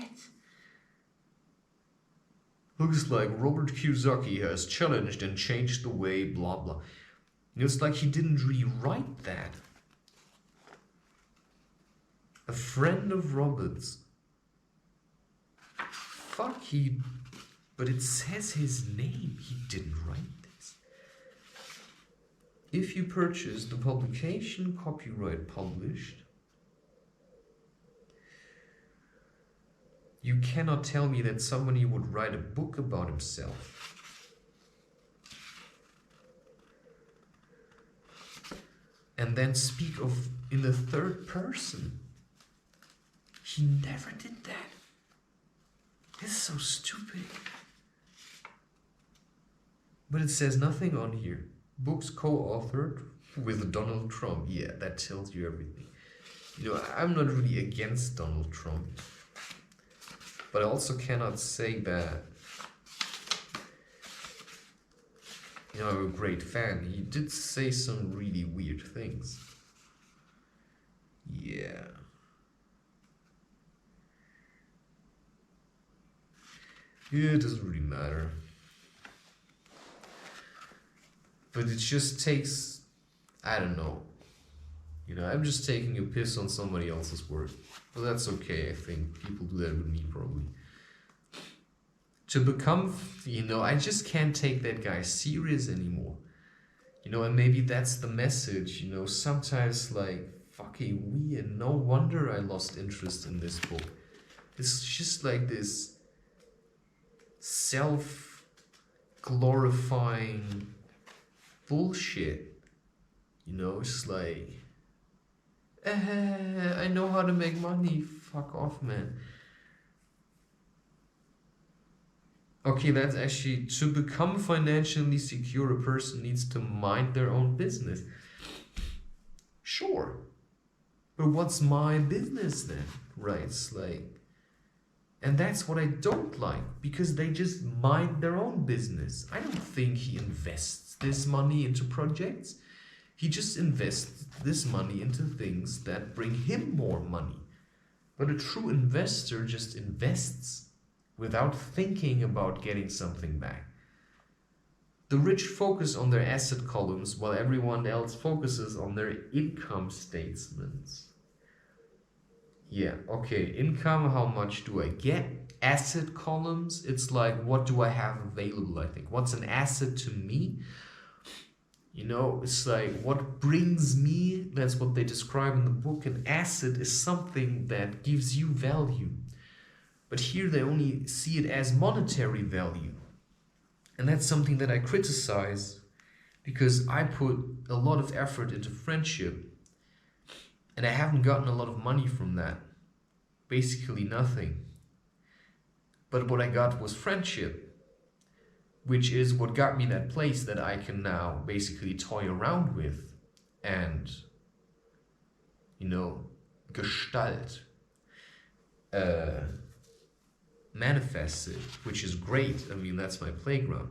Looks like Robert Kiyosaki has challenged and changed the way blah blah. It's like he didn't rewrite that. A friend of Robert's. Fuck, but it says his name. He didn't write this. If you purchase the publication, copyright published, you cannot tell me that somebody would write a book about himself. And then speak of in the third person. He never did that. This is so stupid. But it says nothing on here. Books co-authored with Donald Trump. Yeah, that tells you everything. I'm not really against Donald Trump. But I also cannot say that, I'm a great fan. He did say some really weird things. Yeah. Yeah, it doesn't really matter. But it just takes, I don't know. I'm just taking a piss on somebody else's work. But that's okay, I think. People do that with me, probably. To become, I just can't take that guy serious anymore. And maybe that's the message, sometimes like, fucking weird. No wonder I lost interest in this book. It's just like this self-glorifying bullshit. It's like, I know how to make money. Fuck off, man. Okay, that's actually, to become financially secure, a person needs to mind their own business. Sure. But what's my business then? Right, it's like, and that's what I don't like, because they just mind their own business. I don't think he invests this money into projects. He just invests this money into things that bring him more money. But a true investor just invests without thinking about getting something back. The rich focus on their asset columns while everyone else focuses on their income statements. Yeah, okay, income, how much do I get? Asset columns, it's like, what do I have available, I think. What's an asset to me? It's like, what brings me, that's what they describe in the book. An asset is something that gives you value. But here they only see it as monetary value. And that's something that I criticize, because I put a lot of effort into friendship and I haven't gotten a lot of money from that. Basically nothing. But what I got was friendship, which is what got me that place that I can now basically toy around with and, gestalt, manifest it, which is great. I mean, that's my playground.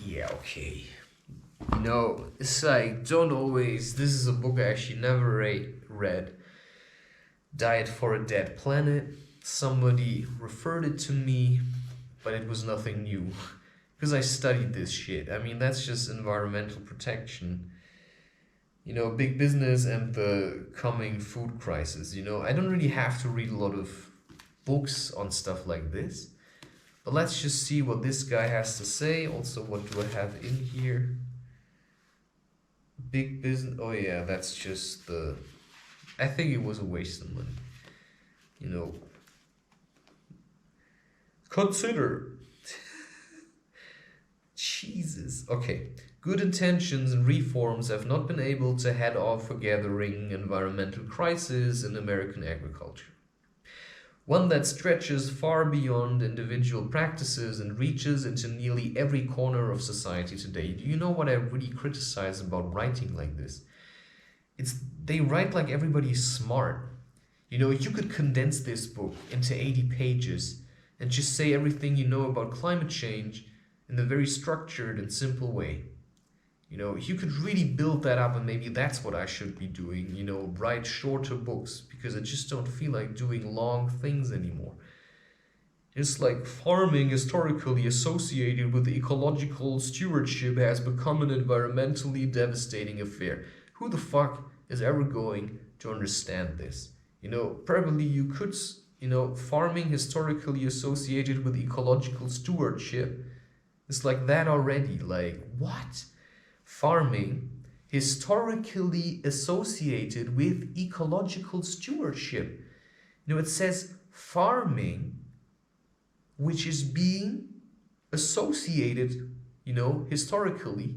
Yeah, okay. It's like, don't always, this is a book I actually never read. Diet for a Dead Planet. Somebody referred it to me, but it was nothing new. Because I studied this shit. I mean, that's just environmental protection. Big business and the coming food crisis. I don't really have to read a lot of books on stuff like this. But let's just see what this guy has to say. Also, what do I have in here? Big business. Oh yeah, that's just the... I think it was a waste of money. Consider. Jesus. Okay. Good intentions and reforms have not been able to head off a gathering environmental crisis in American agriculture. One that stretches far beyond individual practices and reaches into nearly every corner of society today. Do you know what I really criticize about writing like this? They write like everybody's smart. You could condense this book into 80 pages and just say everything you know about climate change in a very structured and simple way. You could really build that up, and maybe that's what I should be doing, write shorter books, because I just don't feel like doing long things anymore. It's like farming, historically associated with ecological stewardship, has become an environmentally devastating affair. Who the fuck is ever going to understand this? Probably you could, farming historically associated with ecological stewardship. It's like that already. Like, what? Farming historically associated with ecological stewardship. It says farming, which is being associated, historically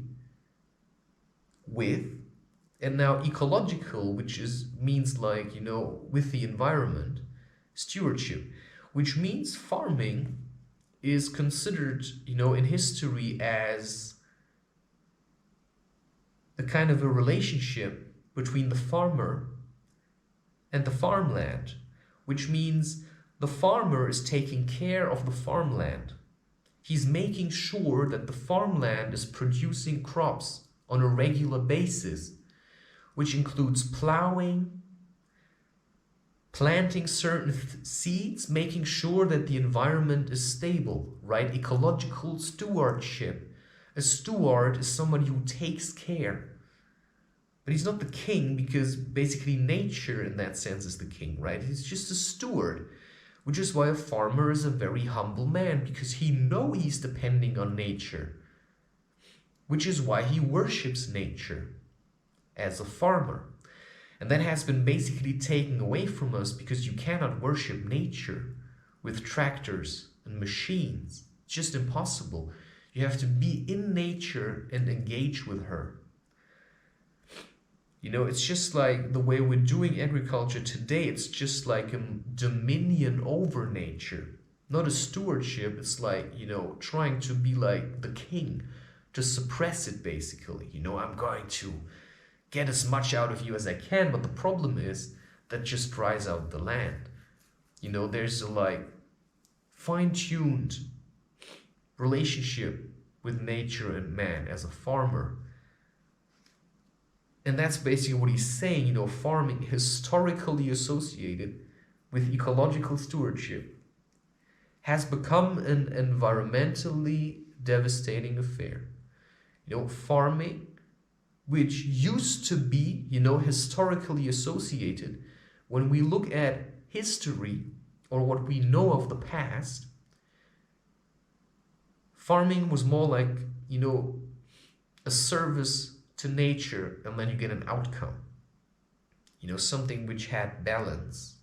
with And now ecological, which means like, with the environment, stewardship, which means farming is considered, in history as a kind of a relationship between the farmer and the farmland, which means the farmer is taking care of the farmland. He's making sure that the farmland is producing crops on a regular basis, which includes plowing, planting certain seeds, making sure that the environment is stable, right? Ecological stewardship. A steward is somebody who takes care. But he's not the king, because basically nature in that sense is the king, right? He's just a steward, which is why a farmer is a very humble man, because he knows he's depending on nature, which is why he worships nature as a farmer. And that has been basically taken away from us, because you cannot worship nature with tractors and machines. It's just impossible. You have to be in nature and engage with her. It's just like the way we're doing agriculture today. It's just like a dominion over nature, not a stewardship. It's like, trying to be like the king, to suppress it basically. I'm going to get as much out of you as I can, but the problem is that just dries out the land. There's a like fine-tuned relationship with nature and man as a farmer. And that's basically what he's saying, farming historically associated with ecological stewardship has become an environmentally devastating affair. Farming, which used to be, historically associated, when we look at history or what we know of the past, farming was more like, a service to nature, and then you get an outcome. Something which had balance.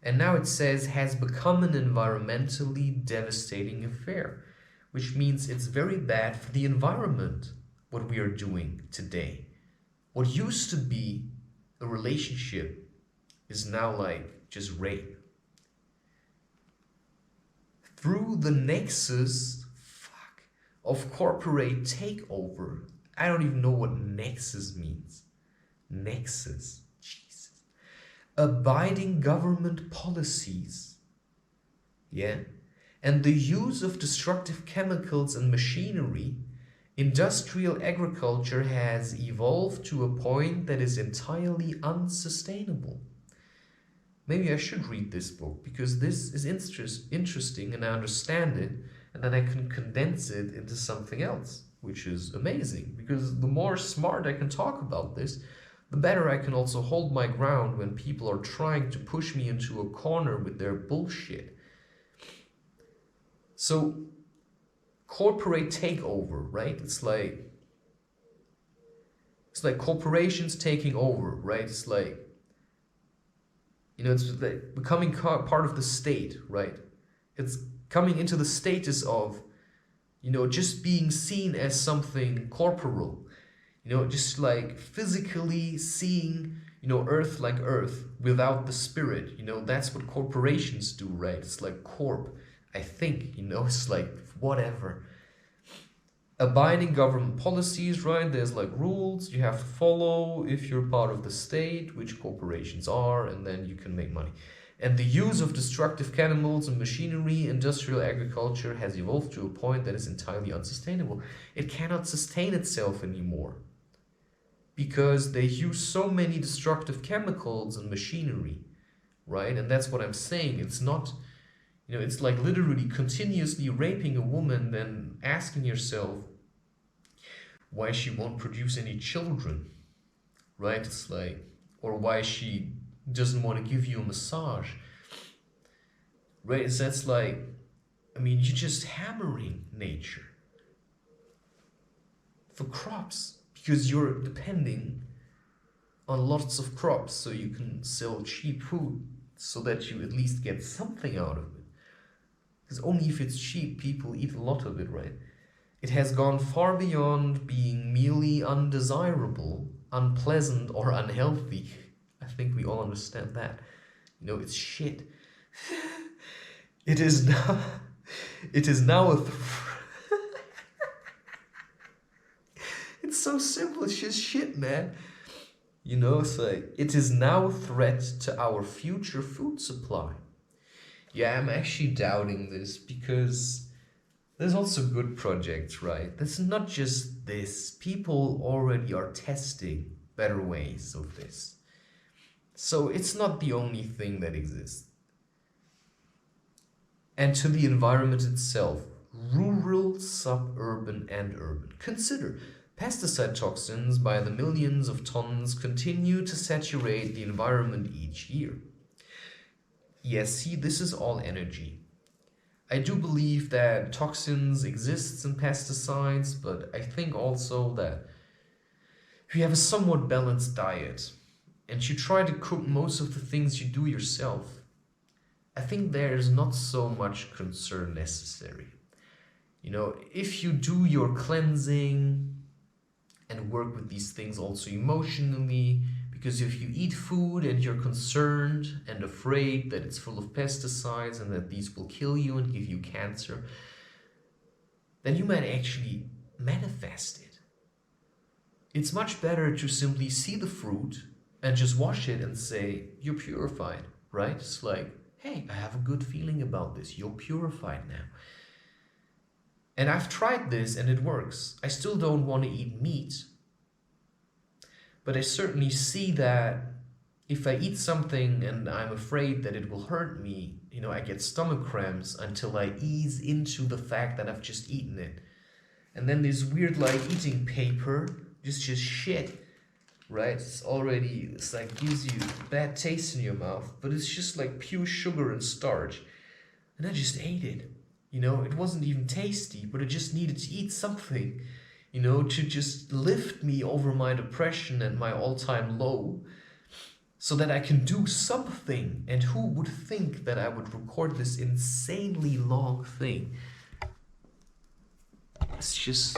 And now it says has become an environmentally devastating affair, which means it's very bad for the environment, what we are doing today. What used to be a relationship is now like just rape. Through the nexus of corporate takeover. I don't even know what nexus means. Nexus. Jesus. Abiding government policies. Yeah. And the use of destructive chemicals and machinery, industrial agriculture has evolved to a point that is entirely unsustainable. Maybe I should read this book, because this is interesting and I understand it, and then I can condense it into something else, which is amazing, because the more smart I can talk about this, the better I can also hold my ground when people are trying to push me into a corner with their bullshit. So, corporate takeover, right? It's like corporations taking over, right? It's like, it's like becoming part of the state, right? It's coming into the status of, just being seen as something corporal, just like physically seeing, earth like earth without the spirit, that's what corporations do, right? It's like corp, I think, it's like whatever. Abiding government policies, right? There's like rules you have to follow if you're part of the state, which corporations are, and then you can make money. And the use of destructive chemicals and machinery, industrial agriculture has evolved to a point that is entirely unsustainable. It cannot sustain itself anymore, because they use so many destructive chemicals and machinery, right? And that's what I'm saying. It's not, it's like literally continuously raping a woman, then asking yourself why she won't produce any children, right? It's like, or why she doesn't want to give you a massage, right? So that's like, you're just hammering nature for crops, because you're depending on lots of crops so you can sell cheap food, so that you at least get something out of it. Because only if it's cheap, people eat a lot of it, right? It has gone far beyond being merely undesirable unpleasant or unhealthy. I think we all understand that. You know, it's shit. It is now. It is now it's so simple. It's just shit, man. You know, it's like it is now a threat to our future food supply. Yeah, I'm actually doubting this because there's also good projects, right? There's not just this. People already are testing better ways of this. So it's not the only thing that exists. And to the environment itself, rural, suburban, and urban. Consider pesticide toxins by the millions of tons continue to saturate the environment each year. Yes, see, this is all energy. I do believe that toxins exist in pesticides, but I think also that if you have a somewhat balanced diet and you try to cook most of the things you do yourself, I think there's not so much concern necessary. You know, if you do your cleansing and work with these things also emotionally, because if you eat food and you're concerned and afraid that it's full of pesticides and that these will kill you and give you cancer, then you might actually manifest it. It's much better to simply see the fruit and just wash it and say, you're purified, right? It's like, hey, I have a good feeling about this. You're purified now. And I've tried this and it works. I still don't want to eat meat, but I certainly see that if I eat something and I'm afraid that it will hurt me, you know, I get stomach cramps until I ease into the fact that I've just eaten it. And then this weird like eating paper, just shit, right? It's like gives you bad taste in your mouth, but it's just like pure sugar and starch. And I just ate it. You know, it wasn't even tasty, but I just needed to eat something, you know, to just lift me over my depression and my all-time low so that I can do something. And who would think that I would record this insanely long thing? It's just,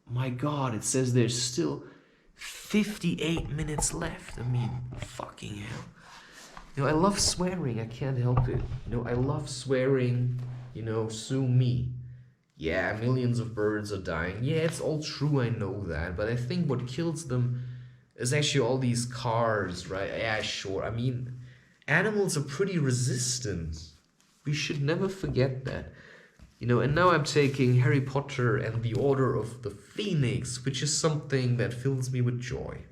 my God, it says there's still 58 minutes left. I mean, fucking hell. You know, I love swearing. I can't help it. You know, I love swearing. You know, sue me. Yeah, millions of birds are dying. Yeah, it's all true. I know that. But I think what kills them is actually all these cars, right? Yeah, sure. I mean, animals are pretty resistant. We should never forget that. You know, and now I'm taking Harry Potter and the Order of the Phoenix, which is something that fills me with joy.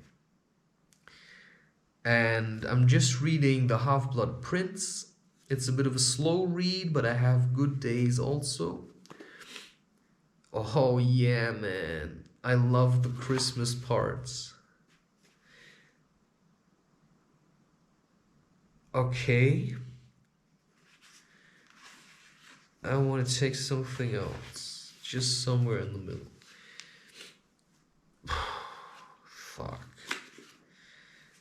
And I'm just reading The Half-Blood Prince. It's a bit of a slow read, but I have good days also. Oh yeah, man. I love the Christmas parts. Okay. I want to take something else. Just somewhere in the middle. Fuck.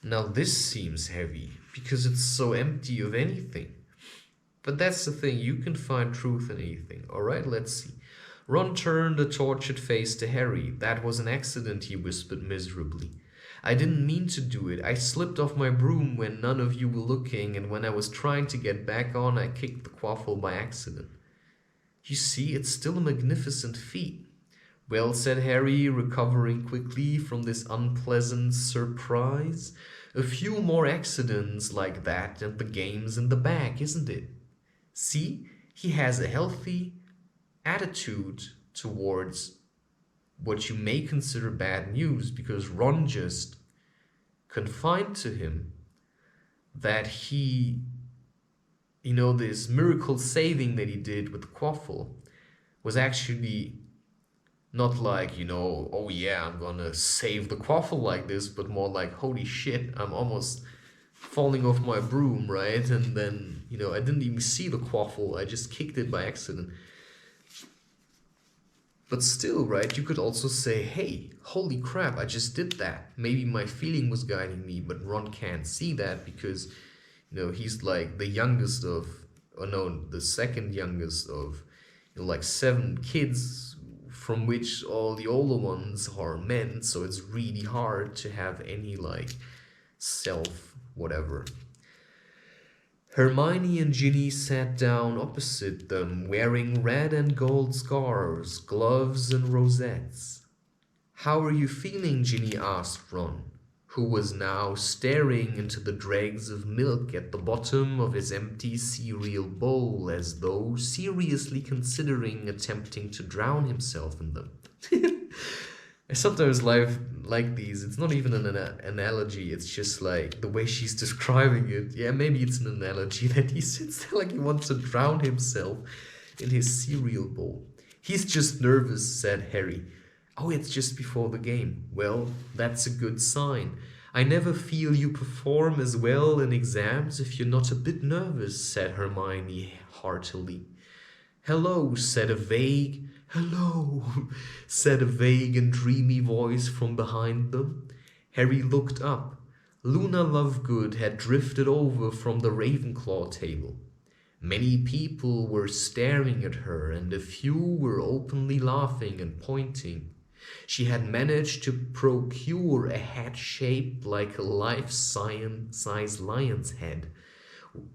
Now this seems heavy, because it's so empty of anything. But that's the thing, you can find truth in anything. Alright, let's see. Ron turned a tortured face to Harry. That was an accident, he whispered miserably. I didn't mean to do it. I slipped off my broom when none of you were looking, and when I was trying to get back on, I kicked the quaffle by accident. You see, it's still a magnificent feat. Well, said Harry, recovering quickly from this unpleasant surprise. A few more accidents like that and the game's in the bag, isn't it? See, he has a healthy attitude towards what you may consider bad news, because Ron just confided to him that he, you know, this miracle saving that he did with the quaffle was actually not like, you know, oh yeah, I'm gonna save the quaffle like this, but more like, holy shit, I'm almost falling off my broom, right? And then, you know, I didn't even see the quaffle, I just kicked it by accident. But still, right, you could also say, hey, holy crap, I just did that. Maybe my feeling was guiding me, but Ron can't see that because, you know, he's like the youngest of, or no, the second youngest of, you know, like 7 kids from which all the older ones are men, so it's really hard to have any like self whatever. Hermione and Ginny sat down opposite them, wearing red and gold scarves, gloves, and rosettes. How are you feeling? Ginny asked Ron, who was now staring into the dregs of milk at the bottom of his empty cereal bowl as though seriously considering attempting to drown himself in them. I sometimes like these. It's not even an analogy. It's just like the way she's describing it. Yeah, maybe it's an analogy that he sits there like he wants to drown himself in his cereal bowl. He's just nervous, said Harry. Oh, it's just before the game. Well, that's a good sign. I never feel you perform as well in exams if you're not a bit nervous, said Hermione heartily. Hello, said a vague and dreamy voice from behind them. Harry looked up. Luna Lovegood had drifted over from the Ravenclaw table. Many people were staring at her, and a few were openly laughing and pointing. She had managed to procure a hat shaped like a life-size lion's head.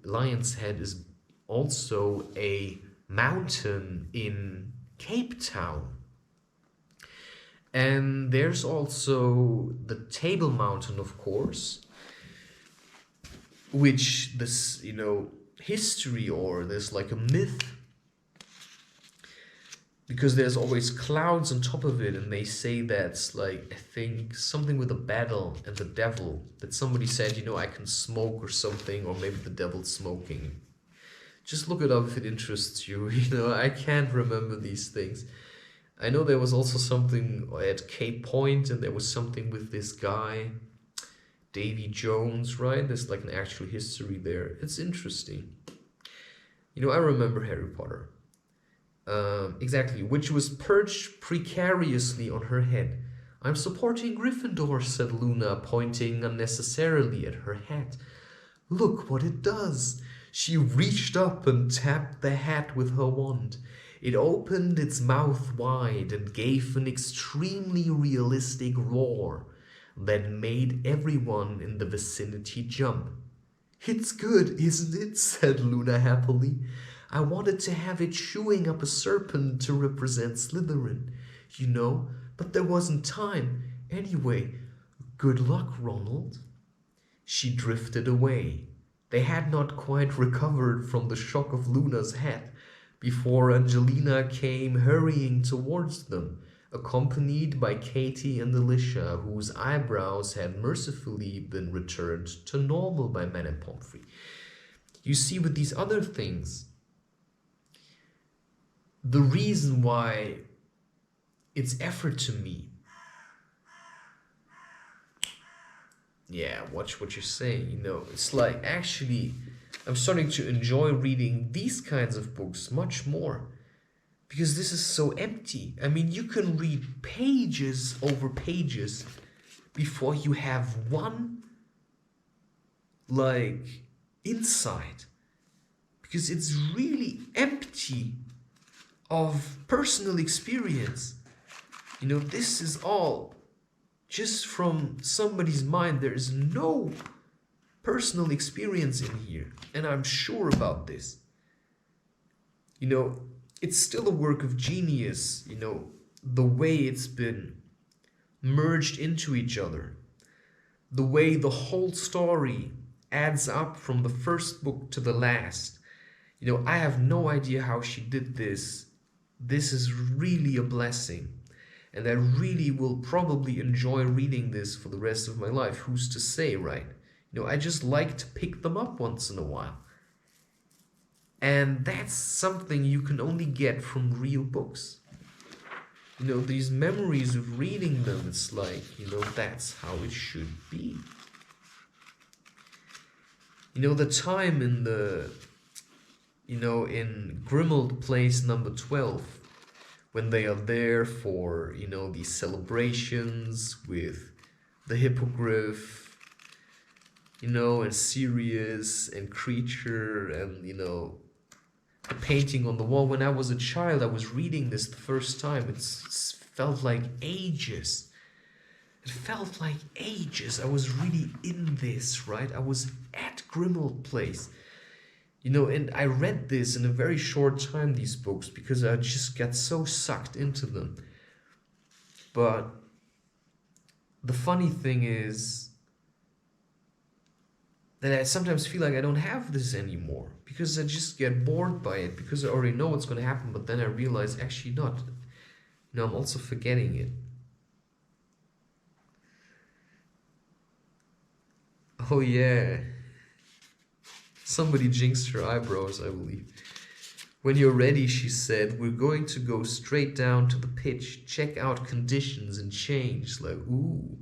Lion's head is also a mountain in Cape Town. And there's also the Table Mountain, of course, which this, history, or there's like a myth, because there's always clouds on top of it, and they say that's like, I think, something with a battle and the devil, that somebody said, I can smoke or something, or maybe the devil's smoking. Just look it up if it interests you. I can't remember these things. I know there was also something at Cape Point, and there was something with this guy, Davy Jones, right? There's like an actual history there. It's interesting. I remember Harry Potter. Exactly, which was perched precariously on her head. I'm supporting Gryffindor, said Luna, pointing unnecessarily at her hat. Look what it does. She reached up and tapped the hat with her wand. It opened its mouth wide and gave an extremely realistic roar that made everyone in the vicinity jump. It's good, isn't it? Said Luna happily. I wanted to have it chewing up a serpent to represent Slytherin, but there wasn't time. Anyway, good luck, Ronald. She drifted away. They had not quite recovered from the shock of Luna's hat before Angelina came hurrying towards them, accompanied by Katie and Alicia, whose eyebrows had mercifully been returned to normal by Madame Pomfrey. You see, with these other things, the reason why it's effort to me. Yeah, watch what you're saying. It's like, actually, I'm starting to enjoy reading these kinds of books much more, because this is so empty. I mean, you can read pages over pages before you have one, insight, because it's really empty of personal experience. This is all just from somebody's mind. There is no personal experience in here, and I'm sure about this. It's still a work of genius, the way it's been merged into each other, the way the whole story adds up from the first book to the last. I have no idea how she did this. This is really a blessing, and I really will probably enjoy reading this for the rest of my life. Who's to say, right? I just like to pick them up once in a while. And that's something you can only get from real books. These memories of reading them, it's like, that's how it should be. The time in in Grimmauld Place number 12, when they are there for, these celebrations with the Hippogriff, and Sirius and Creature and, the painting on the wall. When I was a child, I was reading this the first time. It felt like ages. It felt like ages. I was really in this, right? I was at Grimmauld Place. You know, and I read this in a very short time, these books, because I just got so sucked into them. But the funny thing is that I sometimes feel like I don't have this anymore because I just get bored by it because I already know what's going to happen, but then I realize actually not. You know, I'm also forgetting it. Oh yeah. Somebody jinxed her eyebrows, I believe. When you're ready, she said, we're going to go straight down to the pitch, check out conditions and change. Like, ooh.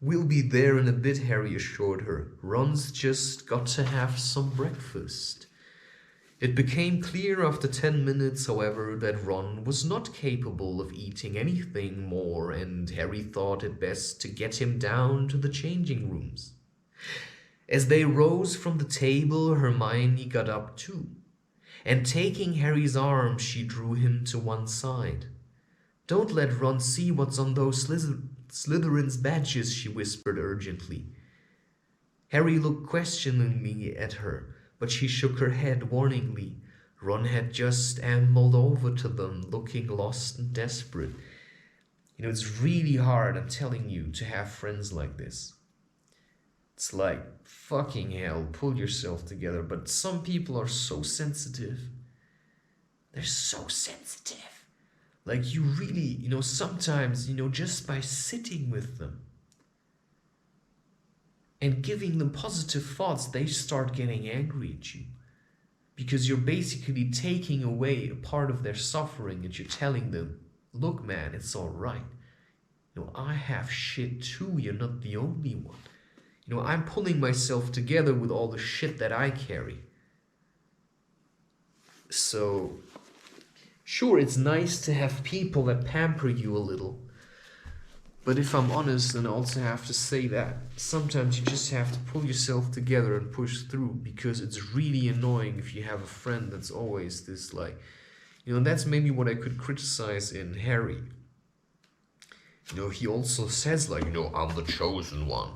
We'll be there in a bit, Harry assured her. Ron's just got to have some breakfast. It became clear after 10 minutes, however, that Ron was not capable of eating anything more, and Harry thought it best to get him down to the changing rooms. As they rose from the table, Hermione got up too, and taking Harry's arm, she drew him to one side. Don't let Ron see what's on those Slytherin's badges, she whispered urgently. Harry looked questioningly at her, but she shook her head warningly. Ron had just ambled over to them, looking lost and desperate. You know, it's really hard, I'm telling you, to have friends like this. It's like, fucking hell, pull yourself together. But some people are so sensitive. They're so sensitive. Like, you really, you know, sometimes, you know, just by sitting with them and giving them positive thoughts, they start getting angry at you. Because you're basically taking away a part of their suffering and you're telling them, look, man, it's all right. You know, I have shit too. You're not the only one. You know, I'm pulling myself together with all the shit that I carry. So, sure, it's nice to have people that pamper you a little. But if I'm honest, and I also have to say that, sometimes you just have to pull yourself together and push through, because it's really annoying if you have a friend that's always this like, you know, that's maybe what I could criticize in Harry. You know, he also says like, you know, I'm the chosen one.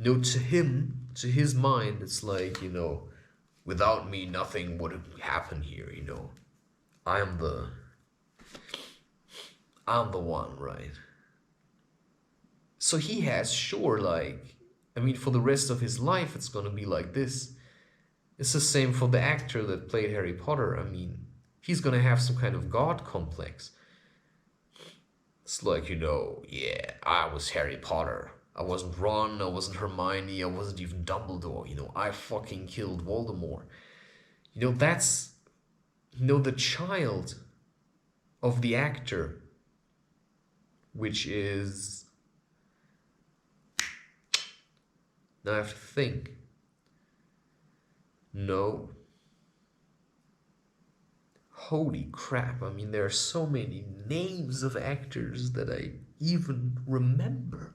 You know, to him, to his mind, it's like, you know, without me, nothing would happen here, you know. I'm the one, right? So he has, sure, like, I mean, for the rest of his life, it's gonna be like this. It's the same for the actor that played Harry Potter. I mean, he's gonna have some kind of God complex. It's like, you know, yeah, I was Harry Potter. I wasn't Ron, I wasn't Hermione, I wasn't even Dumbledore, you know, I fucking killed Voldemort. You know, that's, you know, the child of the actor, which is, now I have to think. No. Holy crap, I mean, there are so many names of actors that I even remember.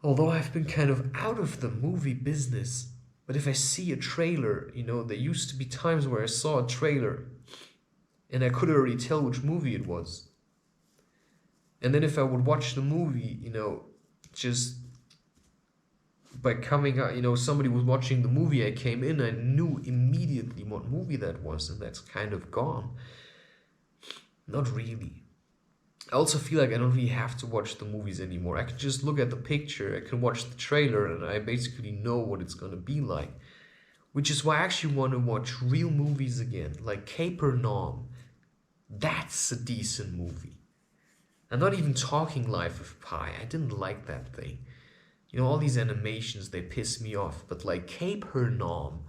Although I've been kind of out of the movie business. But if I see a trailer, you know, there used to be times where I saw a trailer and I could already tell which movie it was. And then if I would watch the movie, you know, just by coming out, you know, somebody was watching the movie, I came in, I knew immediately what movie that was, and that's kind of gone. Not really. I also feel like I don't really have to watch the movies anymore. I can just look at the picture, I can watch the trailer, and I basically know what it's gonna be like. Which is why I actually want to watch real movies again, like Capernaum. That's a decent movie. I'm not even talking Life of Pi. I didn't like that thing. You know, all these animations, they piss me off. But like Capernaum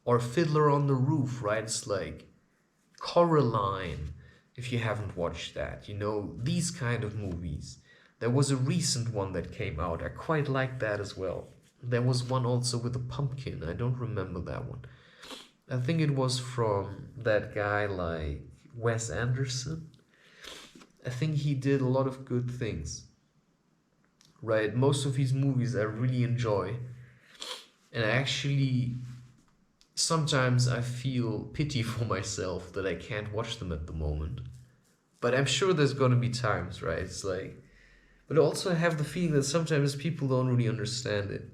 or Fiddler on the Roof, right? It's like Coraline, if you haven't watched that. You know, these kind of movies. There was a recent one that came out. I quite like that as well. There was one also with a pumpkin. I don't remember that one. I think it was from that guy like Wes Anderson. I think he did a lot of good things. Right? Most of his movies I really enjoy. And I actually sometimes I feel pity for myself that I can't watch them at the moment. But I'm sure there's gonna be times, right? It's like, but also I have the feeling that sometimes people don't really understand it.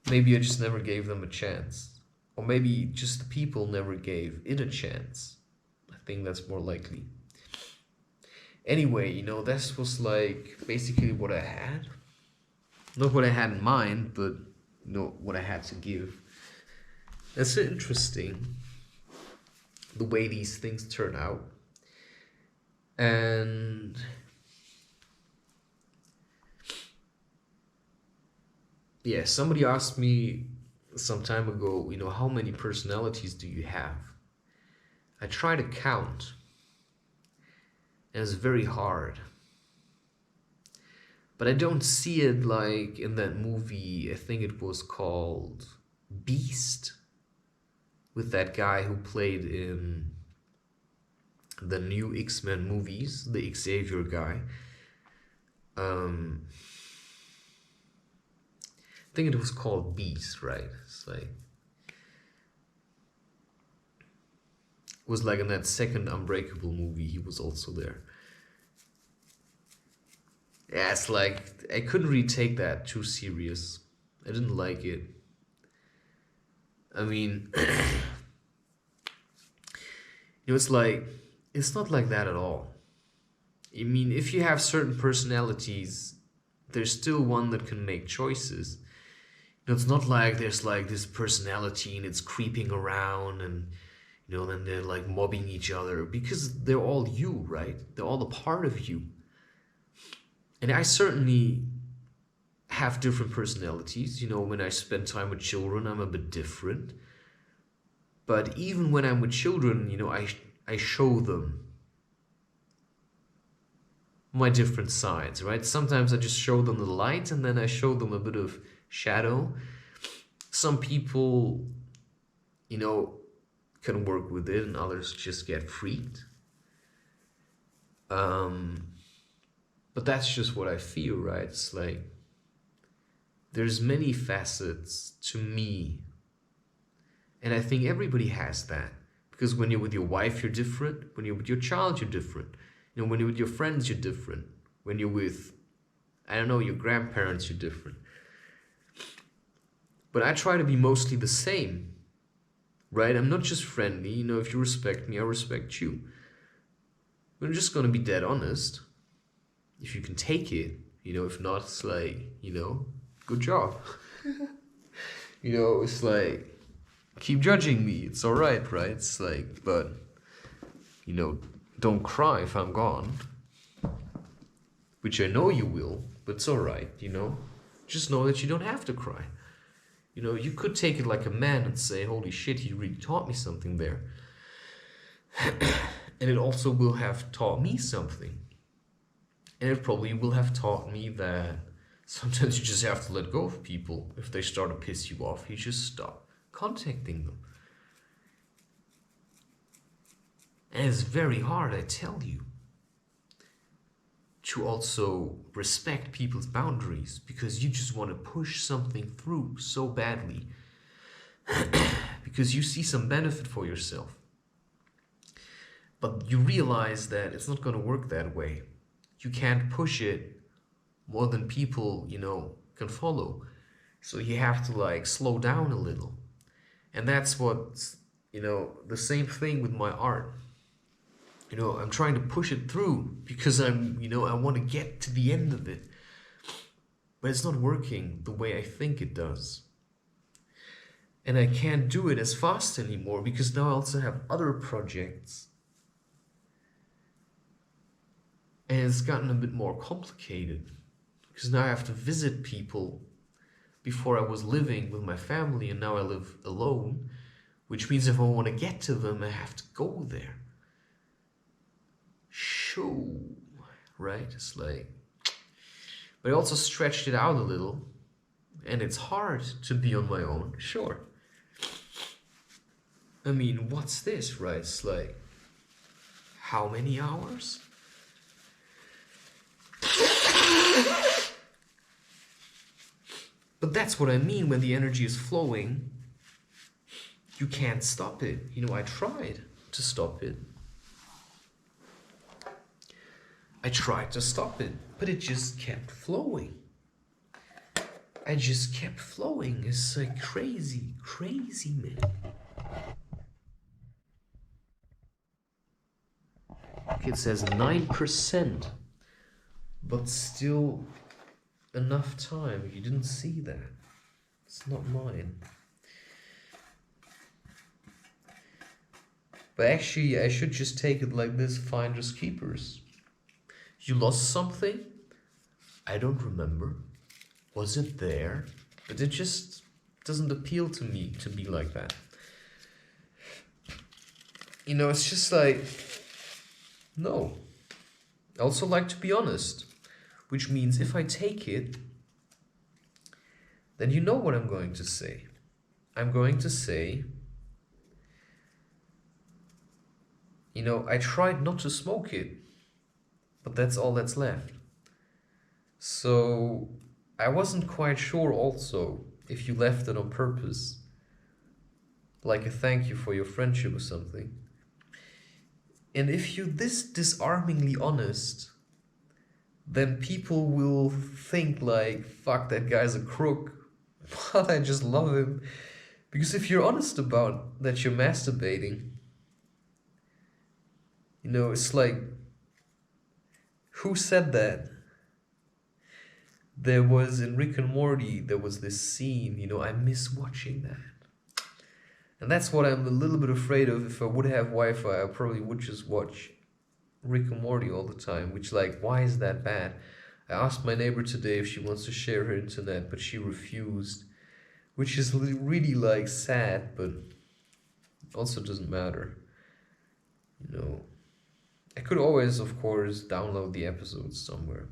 Maybe I just never gave them a chance. Or maybe just the people never gave it a chance. I think that's more likely. Anyway, this was like basically what I had. Not what I had in mind, but what I had to give. It's interesting the way these things turn out. And yeah, somebody asked me some time ago, how many personalities do you have? I try to count, and it's very hard. But I don't see it like in that movie, I think it was called Beast, with that guy who played in the new X-Men movies, the Xavier guy. I think it was called Beast, right? It's like, it was like in that second Unbreakable movie, he was also there. Yeah, it's like, I couldn't really take that too serious. I didn't like it. I mean, it's like, it's not like that at all. I mean, if you have certain personalities, there's still one that can make choices. It's not like there's like this personality and it's creeping around and, then they're like mobbing each other, because they're all you, right? They're all a part of you. And I certainly have different personalities. When I spend time with children, I'm a bit different. But even when I'm with children, I show them my different sides, right? Sometimes I just show them the light and then I show them a bit of shadow. Some people, can work with it and others just get freaked. But that's just what I feel, right? It's like, there's many facets to me. And I think everybody has that. Because when you're with your wife, you're different. When you're with your child, you're different. When you're with your friends, you're different. When you're with, your grandparents, you're different. But I try to be mostly the same, right? I'm not just friendly. If you respect me, I respect you. But I'm just going to be dead honest. If you can take it, if not, it's like, good job. It's like, keep judging me. It's all right? It's like, but, don't cry if I'm gone. Which I know you will, but it's all right, Just know that you don't have to cry. You could take it like a man and say, holy shit, he really taught me something there. And it also will have taught me something. And it probably will have taught me that sometimes you just have to let go of people. If they start to piss you off, you just stop contacting them. And it's very hard, I tell you, to also respect people's boundaries, because you just want to push something through so badly because you see some benefit for yourself. But you realize that it's not going to work that way. You can't push it more than people, can follow. So you have to like slow down a little. And that's what, the same thing with my art. I'm trying to push it through because I want to get to the end of it. But it's not working the way I think it does. And I can't do it as fast anymore because now I also have other projects. And it's gotten a bit more complicated because now I have to visit people. Before I was living with my family and now I live alone, which means if I want to get to them, I have to go there. Sure, right? It's like, but I also stretched it out a little, and it's hard to be on my own, sure. I mean, what's this, right? It's like, how many hours? But that's what I mean when the energy is flowing. you can't stop it. You know, I tried to stop it. I tried to stop it, but it just kept flowing. I just kept flowing. It's like crazy, crazy, man. Okay, it says 9%, but still enough time. You didn't see that. It's not mine. But actually, I should just take it like this, finders keepers. You lost something? I don't remember. Was it there? But it just doesn't appeal to me to be like that. You know, it's just like, no. I also like to be honest, which means if I take it, then you know what I'm going to say. I'm going to say, you know, I tried not to smoke it, but that's all that's left. So I wasn't quite sure also if you left it on purpose, like a thank you for your friendship or something. And if you're this disarmingly honest, then people will think like, fuck, that guy's a crook, but I just love him. Because if you're honest about that you're masturbating, you know, it's like, who said that? There was in Rick and Morty, there was this scene, you know, I miss watching that. And that's what I'm a little bit afraid of. If I would have Wi-Fi, I probably would just watch Rick and Morty all the time, which, like, why is that bad? I asked my neighbor today if she wants to share her internet, but she refused, which is really, like, sad, but also doesn't matter. You know, I could always, of course, download the episodes somewhere.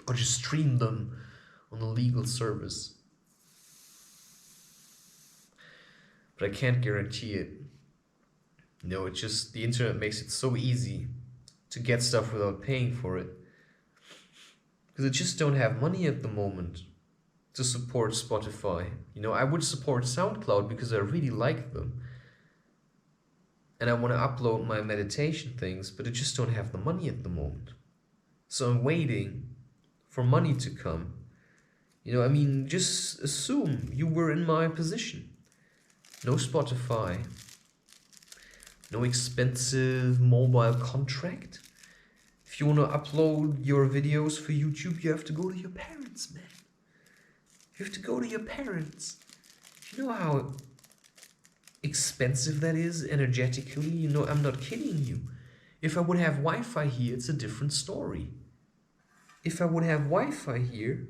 Or just stream them on a legal service. But I can't guarantee it. You know, it's just, the internet makes it so easy to get stuff without paying for it. Because I just don't have money at the moment to support Spotify. You know, I would support SoundCloud because I really like them. And I want to upload my meditation things, but I just don't have the money at the moment. So I'm waiting for money to come. You know, I mean, just assume you were in my position. No Spotify. No expensive mobile contract. If you want to upload your videos for YouTube, you have to go to your parents, man. You have to go to your parents. You know how expensive that is energetically? You know, I'm not kidding you. If I would have Wi-Fi here, it's a different story. If I would have Wi-Fi here,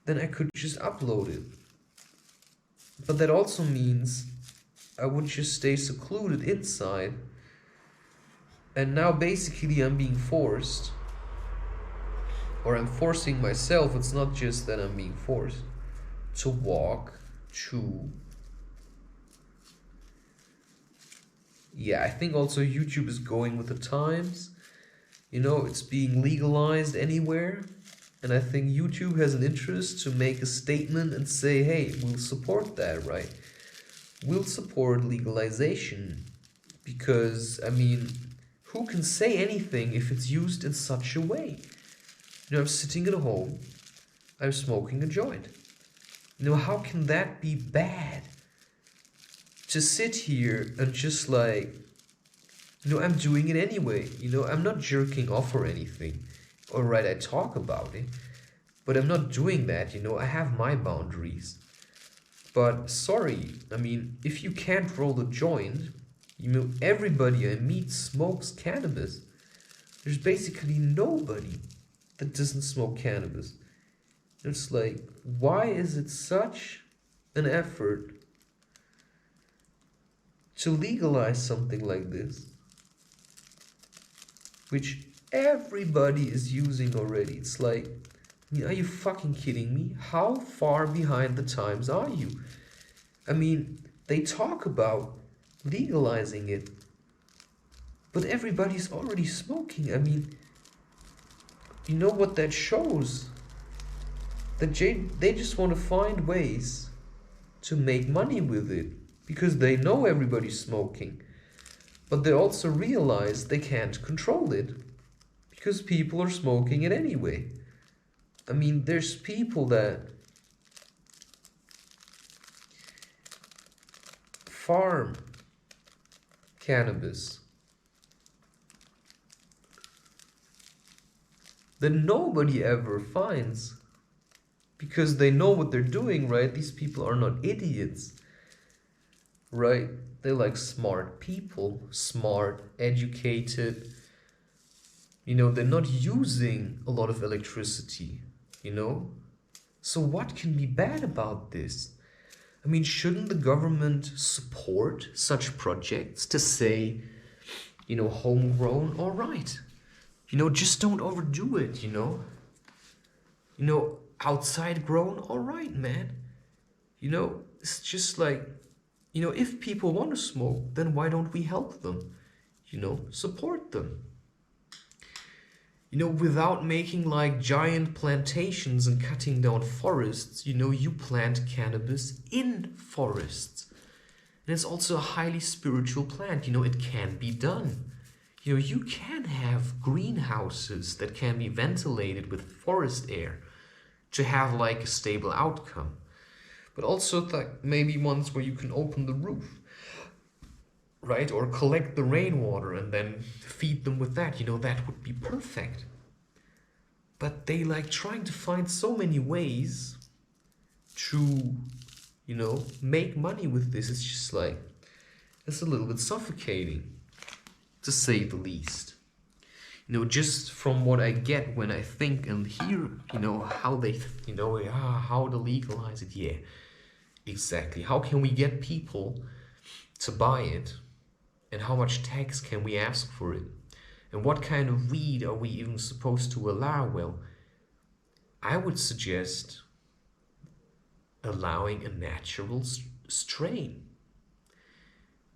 then I could just upload it. But that also means I would just stay secluded inside. And now basically I'm being forced, or I'm forcing myself, it's not just that I'm being forced, to walk to... Yeah, I think also YouTube is going with the times. You know, it's being legalized anywhere. And I think YouTube has an interest to make a statement and say, hey, we'll support that, right? We'll support legalization. Because, I mean, who can say anything if it's used in such a way? You know, I'm sitting at home, I'm smoking a joint. You know, how can that be bad? To sit here and just like, you know, I'm doing it anyway. You know, I'm not jerking off or anything. Alright, I talk about it, but I'm not doing that, you know, I have my boundaries. But sorry, I mean, if you can't roll a joint, you know, everybody I meet smokes cannabis. There's basically nobody that doesn't smoke cannabis. It's like, why is it such an effort to legalize something like this, which everybody is using already? It's like, are you fucking kidding me? How far behind the times are you? I mean, they talk about legalizing it, but everybody's already smoking. I mean, you know what that shows? That they just want to find ways to make money with it because they know everybody's smoking. But they also realize they can't control it because people are smoking it anyway. I mean, there's people that farm cannabis that nobody ever finds because they know what they're doing, right? These people are not idiots, right? They're like smart people, smart, educated. You know, they're not using a lot of electricity, you know? So what can be bad about this? I mean, shouldn't the government support such projects to say, you know, homegrown, all right. You know, just don't overdo it, you know? You know, outside grown, all right, man. You know, it's just like, you know, if people want to smoke, then why don't we help them? You know, support them. You know, without making like giant plantations and cutting down forests, you know, you plant cannabis in forests. And it's also a highly spiritual plant. You know, it can be done. You know, you can have greenhouses that can be ventilated with forest air to have like a stable outcome. But also like maybe ones where you can open the roof, right? Or collect the rainwater and then feed them with that. You know, that would be perfect. But they like trying to find so many ways to, you know, make money with this. It's just like, it's a little bit suffocating, to say the least. You know, just from what I get when I think and hear, you know, how they, you know, how to legalize it. Yeah, exactly. How can we get people to buy it? And how much tax can we ask for it? And what kind of weed are we even supposed to allow? Well, I would suggest allowing a natural strain.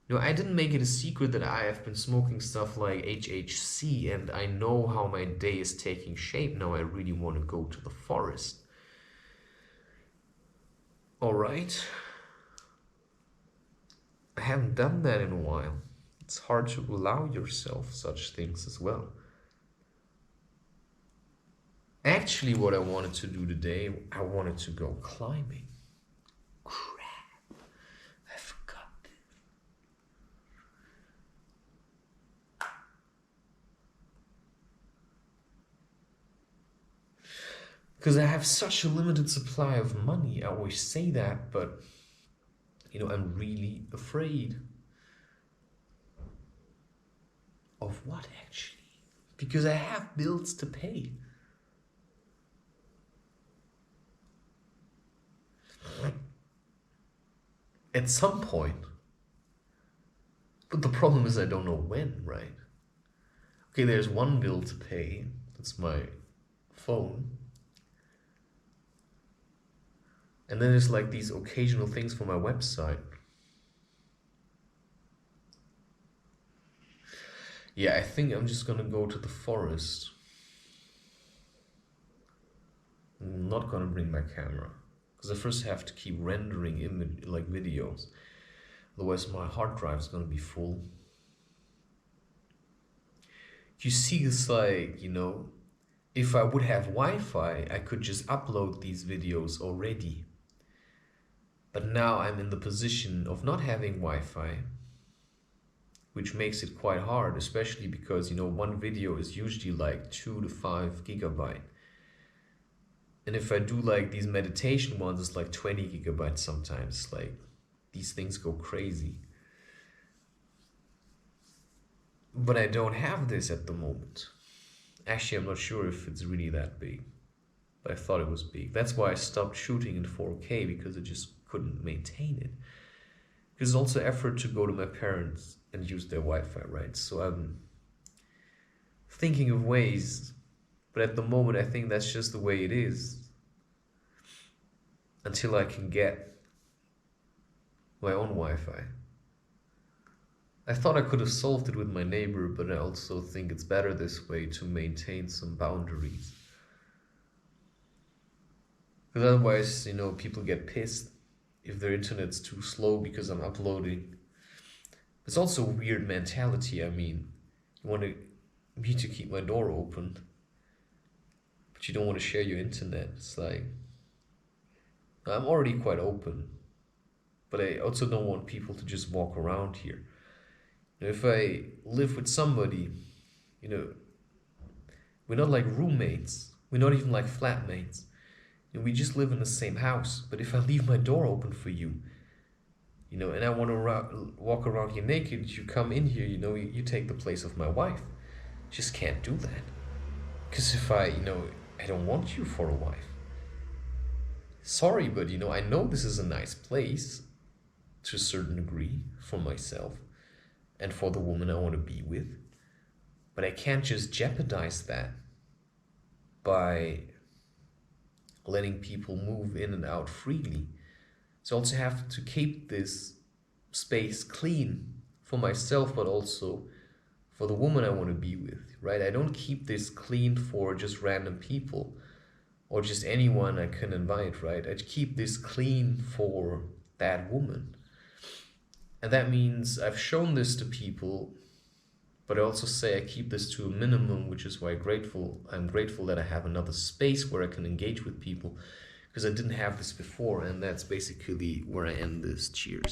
You know, I didn't make it a secret that I have been smoking stuff like HHC, and I know how my day is taking shape. Now I really want to go to the forest. All right. I haven't done that in a while. It's hard to allow yourself such things as well. Actually, what I wanted to do today, I wanted to go climbing. Crap. I forgot this. Because I have such a limited supply of money. I always say that, but, you know, I'm really afraid. Of what, actually? Because I have bills to pay. At some point. But the problem is I don't know when, right? Okay, there's one bill to pay. That's my phone. And then there's like these occasional things for my website. Yeah, I think I'm just gonna go to the forest. I'm not gonna bring my camera. Because I first have to keep rendering like videos. Otherwise my hard drive is gonna be full. You see, it's like, you know, if I would have Wi-Fi, I could just upload these videos already. But now I'm in the position of not having Wi-Fi, which makes it quite hard, especially because, you know, one video is usually like 2 to 5 gigabyte. And if I do like these meditation ones, it's like 20 gigabytes sometimes. Like, these things go crazy. But I don't have this at the moment. Actually, I'm not sure if it's really that big. But I thought it was big. That's why I stopped shooting in 4K, because I just couldn't maintain it. Because it's also effort to go to my parents and use their Wi-Fi, right? So I'm thinking of ways, but at the moment I think that's just the way it is. Until I can get my own Wi-Fi. I thought I could have solved it with my neighbor, but I also think it's better this way to maintain some boundaries. Because otherwise, you know, people get pissed. if their internet's too slow because I'm uploading. It's also a weird mentality. I mean, you want me to keep my door open, but you don't want to share your internet. It's like, I'm already quite open, but I also don't want people to just walk around here. If I live with somebody, you know, we're not like roommates. We're not even like flatmates. We just live in the same house. But if I leave my door open for you, and I want to walk around here naked, you come in here, you take the place of my wife. Just can't do that. Because if I don't want you for a wife. Sorry, but I know this is a nice place to a certain degree for myself and for the woman I want to be with. But I can't just jeopardize that by letting people move in and out freely. So I also have to keep this space clean for myself, but also for the woman I want to be with, right? I don't keep this clean for just random people or just anyone I can invite, right? I keep this clean for that woman. And that means I've shown this to people, but I also say I keep this to a minimum, which is why I'm grateful that I have another space where I can engage with people, because I didn't have this before. And that's basically where I end this. Cheers.